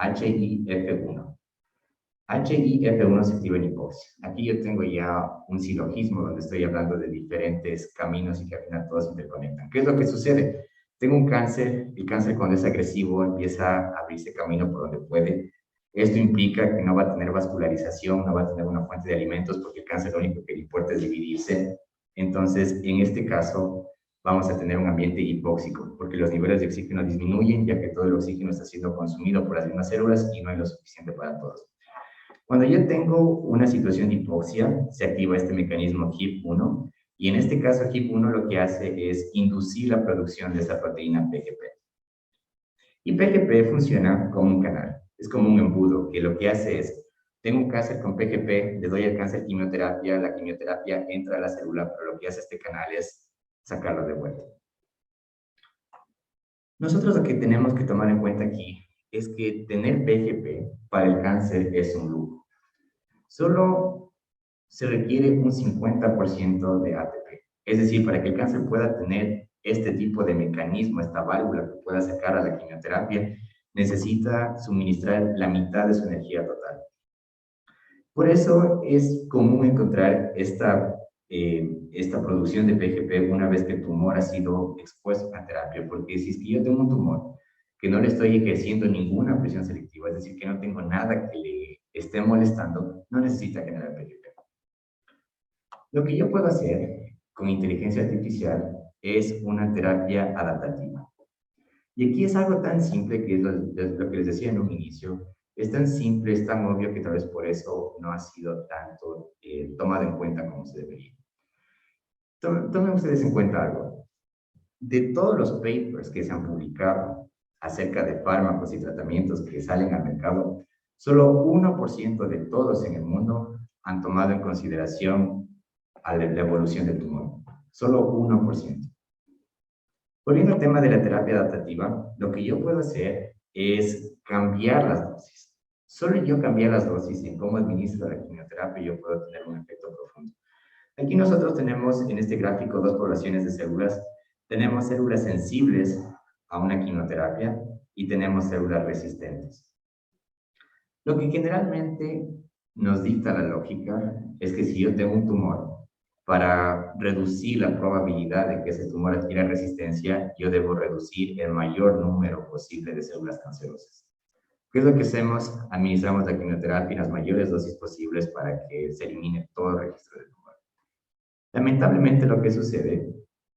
HIF1 se activa en hipoxia. Aquí yo tengo ya un silogismo donde estoy hablando de diferentes caminos y que al final todos se interconectan. ¿Qué es lo que sucede? Tengo un cáncer, el cáncer cuando es agresivo empieza a abrirse camino por donde puede. Esto implica que no va a tener vascularización, no va a tener una fuente de alimentos porque el cáncer lo único que le importa es dividirse. Entonces, en este caso, vamos a tener un ambiente hipóxico, porque los niveles de oxígeno disminuyen, ya que todo el oxígeno está siendo consumido por las mismas células y no hay lo suficiente para todos. Cuando yo tengo una situación de hipoxia, se activa este mecanismo HIP-1, y en este caso HIP-1 lo que hace es inducir la producción de esa proteína PGP. Y PGP funciona como un canal, es como un embudo, que lo que hace es, tengo un cáncer con PGP, le doy al cáncer quimioterapia, la quimioterapia entra a la célula, pero lo que hace este canal es sacarlo de vuelta. Nosotros lo que tenemos que tomar en cuenta aquí es que tener PGP para el cáncer es un lujo. Solo se requiere un 50% de ATP. Es decir, para que el cáncer pueda tener este tipo de mecanismo, esta válvula que pueda sacar a la quimioterapia, necesita suministrar la mitad de su energía total. Por eso es común encontrar esta producción de PGP una vez que el tumor ha sido expuesto a terapia, porque si es que yo tengo un tumor que no le estoy ejerciendo ninguna presión selectiva, es decir, que no tengo nada que le esté molestando, no necesita generar PGP. Lo que yo puedo hacer con inteligencia artificial es una terapia adaptativa. Y aquí es algo tan simple que es lo que les decía en un inicio, es tan simple, es tan obvio que tal vez por eso no ha sido tanto tomado en cuenta como se debería. Tomen ustedes en cuenta algo. De todos los papers que se han publicado acerca de fármacos y tratamientos que salen al mercado, solo 1% de todos en el mundo han tomado en consideración a la evolución del tumor. Solo 1%. Volviendo al tema de la terapia adaptativa, lo que yo puedo hacer es cambiar las dosis. Solo yo cambiar las dosis en cómo administro la quimioterapia, yo puedo tener un efecto profundo. Aquí nosotros tenemos en este gráfico dos poblaciones de células. Tenemos células sensibles a una quimioterapia y tenemos células resistentes. Lo que generalmente nos dicta la lógica es que si yo tengo un tumor, para reducir la probabilidad de que ese tumor adquiera resistencia, yo debo reducir el mayor número posible de células cancerosas. ¿Qué es lo que hacemos? Administramos la quimioterapia en las mayores dosis posibles para que se elimine todo el registro del tumor. Lamentablemente lo que sucede,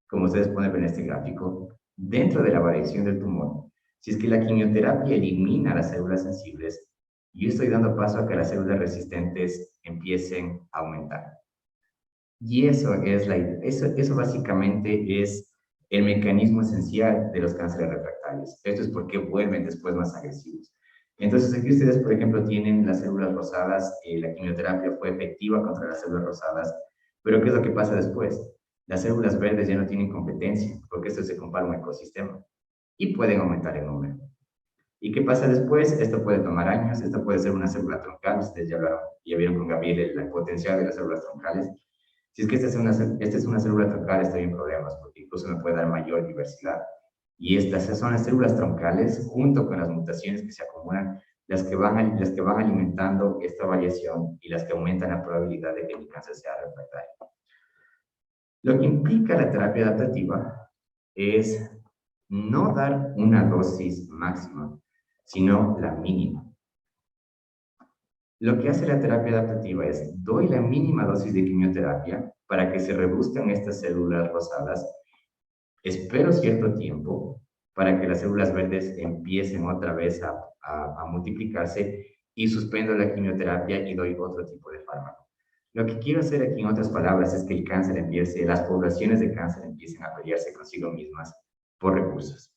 como ustedes pueden ver en este gráfico, dentro de la variación del tumor, si es que la quimioterapia elimina las células sensibles, yo estoy dando paso a que las células resistentes empiecen a aumentar. Y eso básicamente es el mecanismo esencial de los cánceres refractarios. Esto es porque vuelven después más agresivos. Entonces aquí ustedes, por ejemplo, tienen las células rosadas, la quimioterapia fue efectiva contra las células rosadas, pero ¿qué es lo que pasa después? Las células verdes ya no tienen competencia, porque esto se compara a un ecosistema, y pueden aumentar en número. ¿Y qué pasa después? Esto puede tomar años, esto puede ser una célula troncal, ustedes ya vieron con Gabriel el potencial de las células troncales. Si es que esta es una célula troncal, estoy en problemas, porque incluso me puede dar mayor diversidad. Y estas son las células troncales, junto con las mutaciones que se acumulan, las que van alimentando esta variación y las que aumentan la probabilidad de que mi cáncer sea refractario. Lo que implica la terapia adaptativa es no dar una dosis máxima, sino la mínima. Lo que hace la terapia adaptativa es, doy la mínima dosis de quimioterapia para que se reduzcan estas células rosadas, espero cierto tiempo para que las células verdes empiecen otra vez a multiplicarse y suspendo la quimioterapia y doy otro tipo de fármaco. Lo que quiero hacer aquí, en otras palabras, es que el cáncer las poblaciones de cáncer empiecen a pelearse consigo mismas por recursos.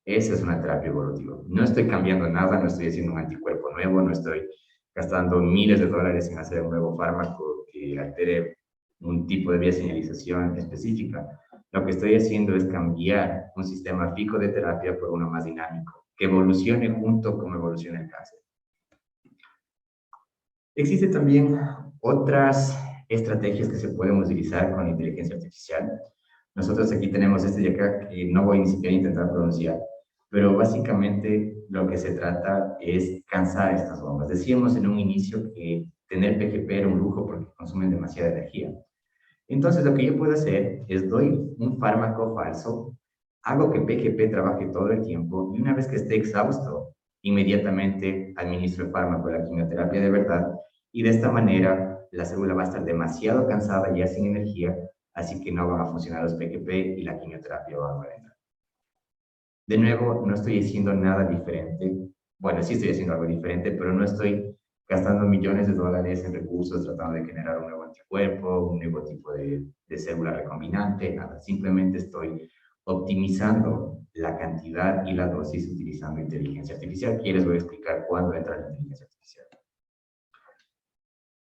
Esa es una terapia evolutiva. No estoy cambiando nada, no estoy haciendo un anticuerpo nuevo, no estoy gastando miles de dólares en hacer un nuevo fármaco que altere un tipo de vía de señalización específica. Lo que estoy haciendo es cambiar un sistema fijo de terapia por uno más dinámico, que evolucione junto con evoluciona el cáncer. Existen también otras estrategias que se pueden utilizar con inteligencia artificial. Nosotros aquí tenemos este de acá que no voy ni siquiera a intentar pronunciar, pero básicamente lo que se trata es cansar estas bombas. Decíamos en un inicio que tener PGP era un lujo porque consumen demasiada energía. Entonces lo que yo puedo hacer es doy un fármaco falso, hago que PGP trabaje todo el tiempo y una vez que esté exhausto, inmediatamente administro el fármaco de la quimioterapia de verdad y de esta manera la célula va a estar demasiado cansada ya sin energía, así que no van a funcionar los PGP y la quimioterapia va a entrar. De nuevo, no estoy haciendo nada diferente. Bueno, sí estoy haciendo algo diferente, pero no estoy gastando millones de dólares en recursos tratando de generar un nuevo anticuerpo, un nuevo tipo de célula recombinante, nada. Simplemente estoy optimizando la cantidad y la dosis utilizando inteligencia artificial. Y les voy a explicar cuándo entra la inteligencia artificial.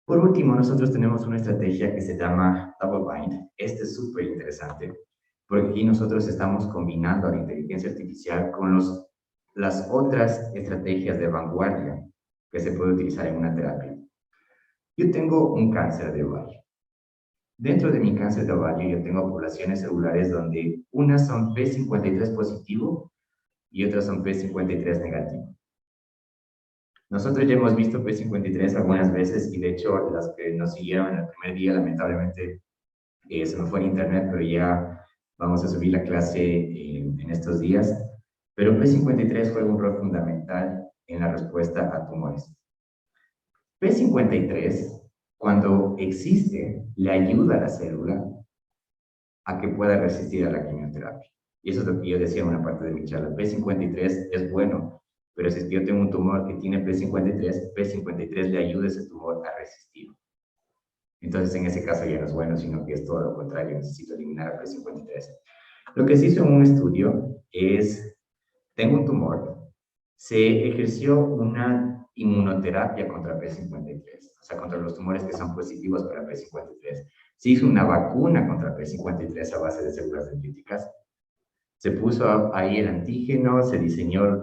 Por último, nosotros tenemos una estrategia que se llama Double Bind. Este es súper interesante, porque aquí nosotros estamos combinando la inteligencia artificial con las otras estrategias de vanguardia que se puede utilizar en una terapia. Yo tengo un cáncer de ovario. Dentro de mi cáncer de ovario yo tengo poblaciones celulares donde unas son P53 positivo y otras son P53 negativo. Nosotros ya hemos visto P53 algunas veces y de hecho las que nos siguieron en el primer día lamentablemente se me fue en internet, pero ya vamos a subir la clase en estos días. Pero P53 juega un rol fundamental en la respuesta a tumores. P53, cuando existe, le ayuda a la célula a que pueda resistir a la quimioterapia. Y eso es lo que yo decía en una parte de mi charla. P53 es bueno, pero si es que yo tengo un tumor que tiene P53, P53 le ayuda a ese tumor a resistir. Entonces, en ese caso ya no es bueno, sino que es todo lo contrario, necesito eliminar a P53. Lo que se hizo en un estudio es, tengo un tumor, se ejerció una inmunoterapia contra P53, o sea, contra los tumores que son positivos para P53. Se hizo una vacuna contra P53 a base de células dendríticas. Se puso ahí el antígeno, se diseñó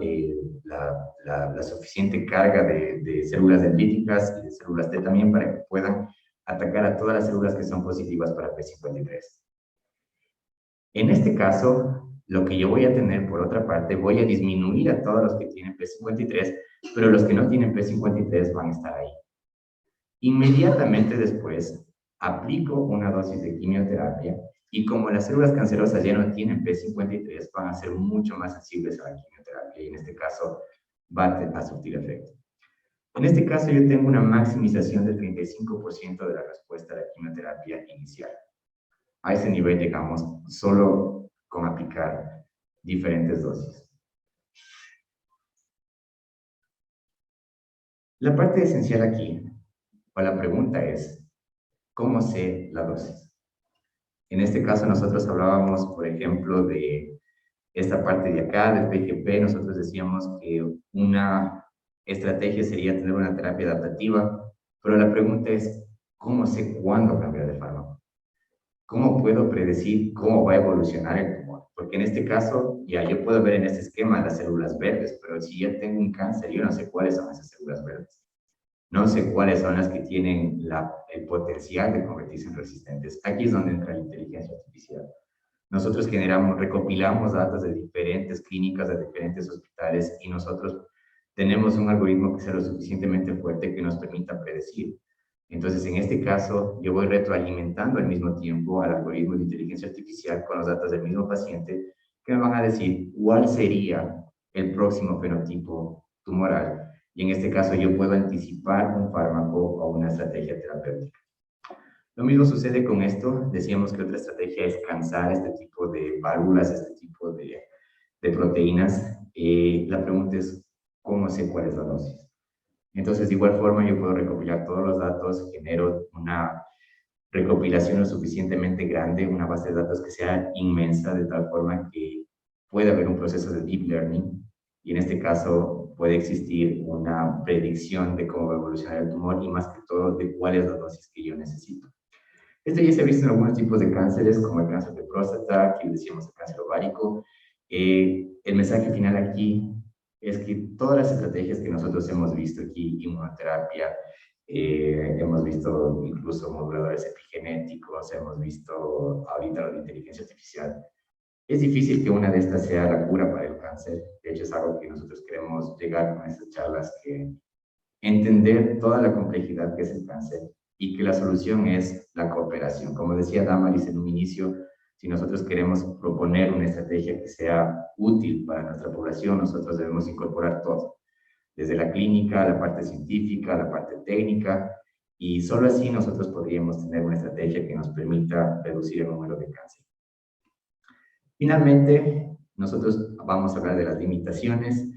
la suficiente carga de células dendríticas y de células T también para que puedan atacar a todas las células que son positivas para P53. En este caso, lo que yo voy a tener, por otra parte, voy a disminuir a todos los que tienen P53, pero los que no tienen P53 van a estar ahí. Inmediatamente después, aplico una dosis de quimioterapia y como las células cancerosas ya no tienen P53, van a ser mucho más sensibles a la quimioterapia y en este caso va a surtir efecto. En este caso yo tengo una maximización del 35% de la respuesta a la quimioterapia inicial. A ese nivel llegamos solo con aplicar diferentes dosis. La parte esencial aquí, o la pregunta es, ¿cómo sé la dosis? En este caso nosotros hablábamos, por ejemplo, de esta parte de acá, del PGP, nosotros decíamos que una estrategia sería tener una terapia adaptativa, pero la pregunta es, ¿cómo sé cuándo cambiar de fármaco? ¿Cómo puedo predecir cómo va a evolucionar el tumor? Porque en este caso, ya yo puedo ver en este esquema las células verdes, pero si ya tengo un cáncer, yo no sé cuáles son esas células verdes. No sé cuáles son las que tienen el potencial de convertirse en resistentes. Aquí es donde entra la inteligencia artificial. Nosotros recopilamos datos de diferentes clínicas, de diferentes hospitales, y nosotros tenemos un algoritmo que sea lo suficientemente fuerte que nos permita predecir. Entonces, en este caso, yo voy retroalimentando al mismo tiempo al algoritmo de inteligencia artificial con los datos del mismo paciente que me van a decir cuál sería el próximo fenotipo tumoral. Y en este caso, yo puedo anticipar un fármaco o una estrategia terapéutica. Lo mismo sucede con esto. Decíamos que otra estrategia es cansar este tipo de válvulas, este tipo de proteínas. La pregunta es, ¿cómo sé cuál es la dosis? Entonces, de igual forma, yo puedo recopilar todos los datos, genero una recopilación lo suficientemente grande, una base de datos que sea inmensa, de tal forma que pueda haber un proceso de deep learning, y en este caso puede existir una predicción de cómo va a evolucionar el tumor y más que todo de cuál es la dosis que yo necesito. Esto ya se ha visto en algunos tipos de cánceres, como el cáncer de próstata, que decíamos el cáncer ovárico. El mensaje final aquí es que todas las estrategias que nosotros hemos visto aquí, inmunoterapia, hemos visto incluso moduladores epigenéticos, hemos visto ahorita lo de inteligencia artificial. Es difícil que una de estas sea la cura para el cáncer. De hecho, es algo que nosotros queremos llegar con estas charlas, que entender toda la complejidad que es el cáncer y que la solución es la cooperación. Como decía Damaris en un inicio, si nosotros queremos proponer una estrategia que sea útil para nuestra población, nosotros debemos incorporar todo, desde la clínica, la parte científica, la parte técnica Y solo así nosotros podríamos tener una estrategia que nos permita reducir el número de cáncer. Finalmente, nosotros vamos a hablar de las limitaciones.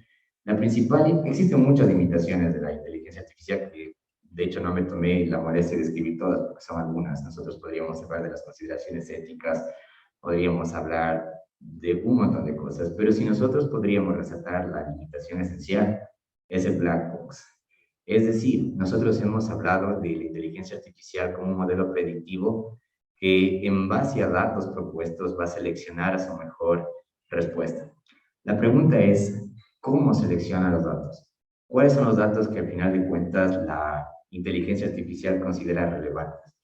La principal, existen muchas limitaciones de la inteligencia artificial que de hecho no me tomé la molestia de escribir todas porque son algunas. Nosotros podríamos hablar de las consideraciones éticas, podríamos hablar de un montón de cosas, pero si nosotros podríamos resaltar la limitación esencial, es el black box. Es decir, nosotros hemos hablado de la inteligencia artificial como un modelo predictivo que en base a datos propuestos va a seleccionar a su mejor respuesta. La pregunta es, ¿cómo selecciona los datos? ¿Cuáles son los datos que al final de cuentas la inteligencia artificial considera relevantes?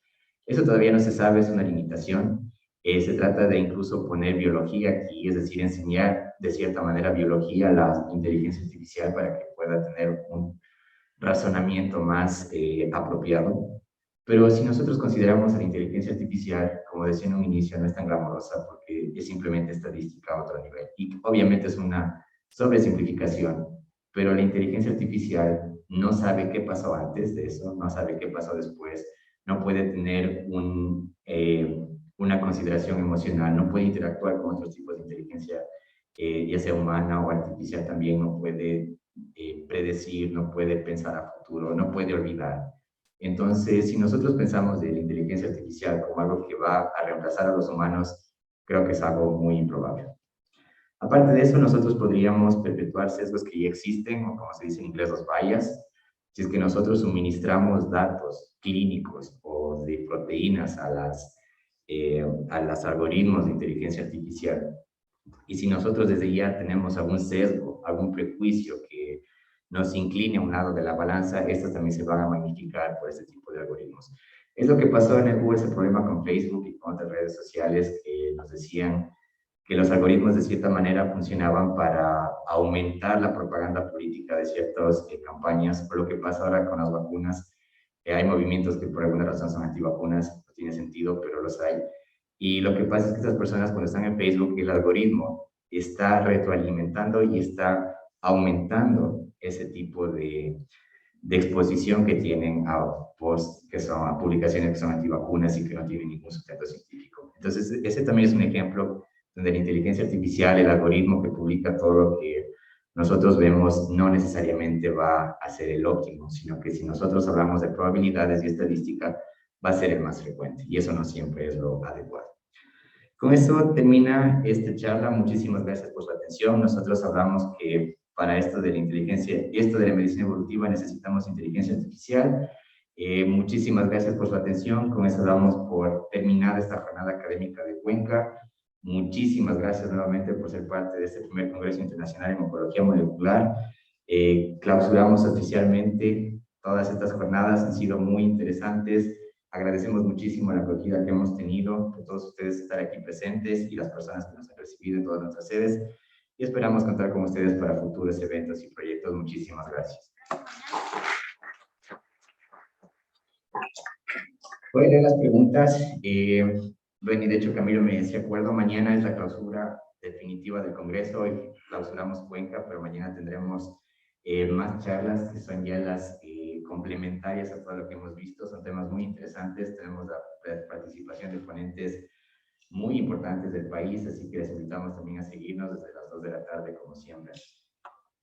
Eso todavía no se sabe, es una limitación. Se trata de incluso poner biología aquí, es decir, enseñar de cierta manera biología a la inteligencia artificial para que pueda tener un razonamiento más apropiado. Pero si nosotros consideramos a la inteligencia artificial, como decía en un inicio, no es tan glamorosa porque es simplemente estadística a otro nivel. Y obviamente es una sobresimplificación, pero la inteligencia artificial no sabe qué pasó antes de eso, no sabe qué pasó después, no puede tener una consideración emocional, no puede interactuar con otros tipos de inteligencia, ya sea humana o artificial también, no puede predecir, no puede pensar a futuro, no puede olvidar. Entonces, si nosotros pensamos de la inteligencia artificial como algo que va a reemplazar a los humanos, creo que es algo muy improbable. Aparte de eso, nosotros podríamos perpetuar sesgos que ya existen, o como se dice en inglés, los bias. Si es que nosotros suministramos datos clínicos o de proteínas a los algoritmos de inteligencia artificial, y si nosotros desde ya tenemos algún sesgo, algún prejuicio que nos incline a un lado de la balanza, estos también se van a magnificar por este tipo de algoritmos. Es lo que pasó hubo ese problema con Facebook y con otras redes sociales que nos decían que los algoritmos de cierta manera funcionaban para aumentar la propaganda política de ciertas campañas, por lo que pasa ahora con las vacunas. Hay movimientos que por alguna razón son antivacunas, no tiene sentido, pero los hay. Y lo que pasa es que estas personas cuando están en Facebook, el algoritmo está retroalimentando y está aumentando ese tipo de exposición que tienen a posts que son a publicaciones que son antivacunas y que no tienen ningún sustento científico. Entonces, ese también es un ejemplo donde la inteligencia artificial, el algoritmo que publica todo lo que nosotros vemos, no necesariamente va a ser el óptimo, sino que si nosotros hablamos de probabilidades y estadística, va a ser el más frecuente, y eso no siempre es lo adecuado. Con eso termina esta charla. Muchísimas gracias por su atención. Nosotros hablamos que para esto de la inteligencia, esto de la medicina evolutiva, necesitamos inteligencia artificial. Muchísimas gracias por su atención. Con eso damos por terminada esta jornada académica de Cuenca. Muchísimas gracias nuevamente por ser parte de este primer Congreso Internacional en Oncología Molecular. Clausuramos oficialmente todas estas jornadas, han sido muy interesantes. Agradecemos muchísimo la acogida que hemos tenido, de todos ustedes estar aquí presentes y las personas que nos han recibido en todas nuestras sedes. Y esperamos contar con ustedes para futuros eventos y proyectos. Muchísimas gracias. Voy a leer las preguntas. Bueno, de hecho Camilo me decía, acuerdo, mañana es la clausura definitiva del Congreso. Hoy clausuramos Cuenca, pero mañana tendremos más charlas que son ya las complementarias a todo lo que hemos visto. Son temas muy interesantes. Tenemos la participación de ponentes muy importantes del país, así que les invitamos también a seguirnos desde las 2 de la tarde, como siempre.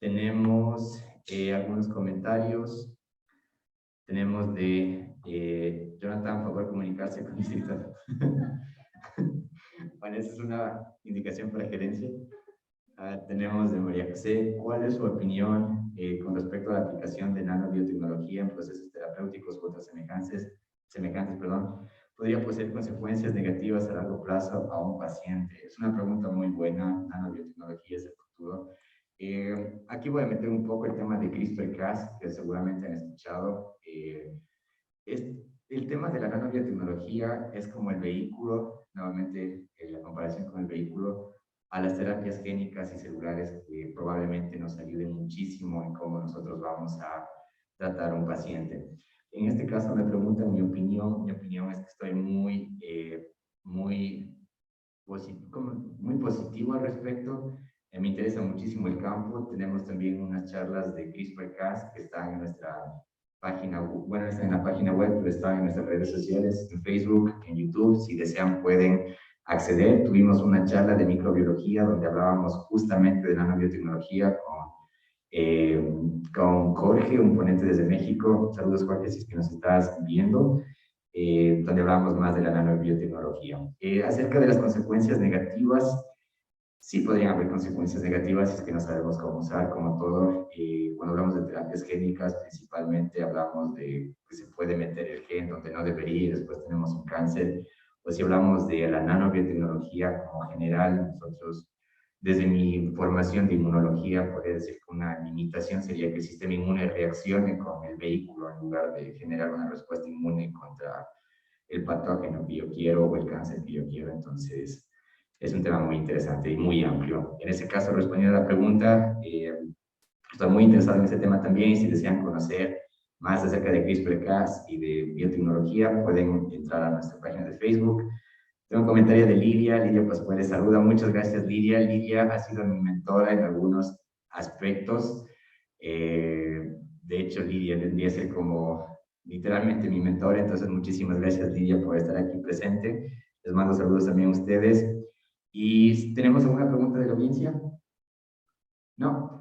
Tenemos algunos comentarios. Tenemos de Jonathan, favor comunicarse con el distrito. Bueno, esa es una indicación para gerencia. Tenemos de María José, ¿cuál es su opinión con respecto a la aplicación de nanobiotecnología en procesos terapéuticos u otras semejantes, podría poseer consecuencias negativas a largo plazo a un paciente? Es una pregunta muy buena. Nanobiotecnología es el futuro. Aquí voy a meter un poco el tema de CRISPR-Cas, que seguramente han escuchado. El tema de la nanobiotecnología es como el vehículo, nuevamente la comparación con el vehículo, a las terapias génicas y celulares que probablemente nos ayuden muchísimo en cómo nosotros vamos a tratar a un paciente. En este caso me preguntan mi opinión es que estoy muy positivo al respecto. Me interesa muchísimo el campo. Tenemos también unas charlas de CRISPR-Cas que están en nuestra página, bueno, está en la página web, pero está en nuestras redes sociales, en Facebook, en YouTube. Si desean pueden acceder. Tuvimos una charla de microbiología donde hablábamos justamente de nanobiotecnología con Jorge, un ponente desde México. Saludos, Jorge, si es que nos estás viendo. Donde hablábamos más de la nanobiotecnología. Acerca de las consecuencias negativas, sí podrían haber consecuencias negativas si es que no sabemos cómo usar, como todo. Cuando hablamos de terapias génicas, principalmente hablamos de que se puede meter el gen donde no debería y después tenemos un cáncer. O si hablamos de la nanobiotecnología como general, nosotros, desde mi formación de inmunología, podría decir que una limitación sería que el sistema inmune reaccione con el vehículo en lugar de generar una respuesta inmune contra el patógeno que yo quiero o el cáncer que yo quiero. Entonces, es un tema muy interesante y muy amplio. En ese caso, respondiendo a la pregunta, estoy muy interesado en ese tema también y si desean conocer más acerca de CRISPR-Cas y de biotecnología, pueden entrar a nuestra página de Facebook. Tengo un comentario de Lidia. Lidia Pascual les saluda. Muchas gracias, Lidia. Lidia ha sido mi mentora en algunos aspectos. De hecho, Lidia vendría a ser como literalmente mi mentora. Entonces, muchísimas gracias, Lidia, por estar aquí presente. Les mando saludos también a ustedes. ¿Y tenemos alguna pregunta de la audiencia? ¿No?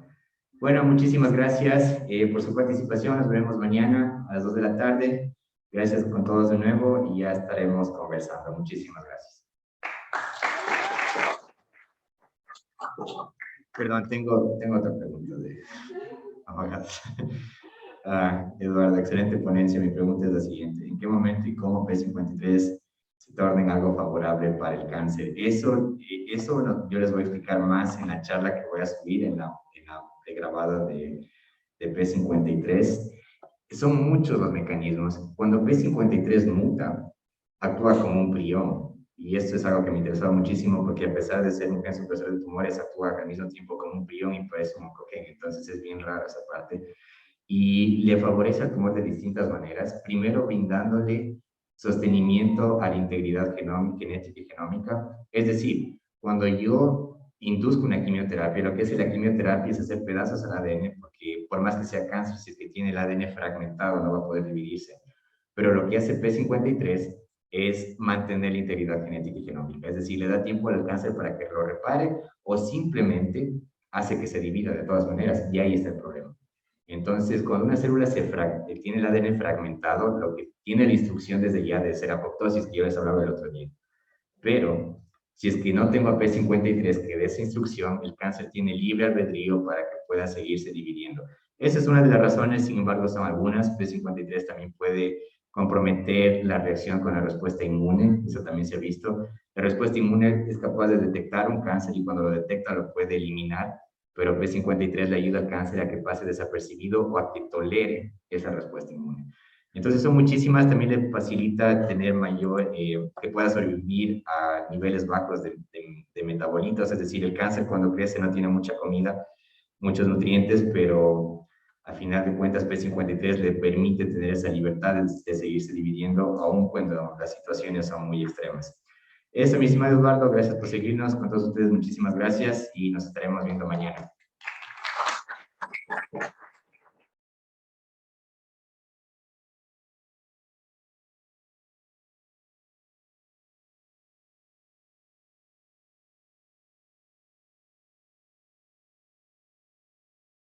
Bueno, muchísimas gracias por su participación. Nos veremos mañana a las 2 de la tarde. Gracias con todos de nuevo y ya estaremos conversando. Muchísimas gracias. Perdón, tengo otra pregunta de abogados. Eduardo, excelente ponencia. Mi pregunta es la siguiente. ¿En qué momento y cómo P53 se torna en algo favorable para el cáncer? Eso yo les voy a explicar más en la charla que voy a subir en la grabada de P53. Son muchos los mecanismos. Cuando P53 muta, actúa como un prión. Y esto es algo que me interesaba muchísimo porque a pesar de ser un gen supresor de tumores, actúa al mismo tiempo como un prión y parece un oncogen. Entonces es bien raro esa parte. Y le favorece al tumor de distintas maneras. Primero, brindándole sostenimiento a la integridad genética y genómica. Es decir, cuando yo induzco una quimioterapia, lo que hace la quimioterapia es hacer pedazos al ADN, porque por más que sea cáncer, si es que tiene el ADN fragmentado, no va a poder dividirse. Pero lo que hace P53 es mantener la integridad genética y genómica. Es decir, le da tiempo al cáncer para que lo repare o simplemente hace que se divida de todas maneras, y ahí está el problema. Entonces, cuando una célula tiene el ADN fragmentado, lo que tiene la instrucción desde ya de ser apoptosis, que yo les hablaba el otro día. Pero, si es que no tengo a P53 que dé esa instrucción, el cáncer tiene libre albedrío para que pueda seguirse dividiendo. Esa es una de las razones, sin embargo, son algunas. P53 también puede comprometer la reacción con la respuesta inmune, eso también se ha visto. La respuesta inmune es capaz de detectar un cáncer y cuando lo detecta lo puede eliminar, pero P53 le ayuda al cáncer a que pase desapercibido o a que tolere esa respuesta inmune. Entonces son muchísimas, también le facilita tener mayor, que pueda sobrevivir a niveles bajos de metabolitos, es decir, el cáncer cuando crece no tiene mucha comida, muchos nutrientes, pero a final de cuentas P53 le permite tener esa libertad de seguirse dividiendo, aun cuando las situaciones son muy extremas. Eso, mi estimado Eduardo, gracias por seguirnos, con todos ustedes muchísimas gracias y nos estaremos viendo mañana.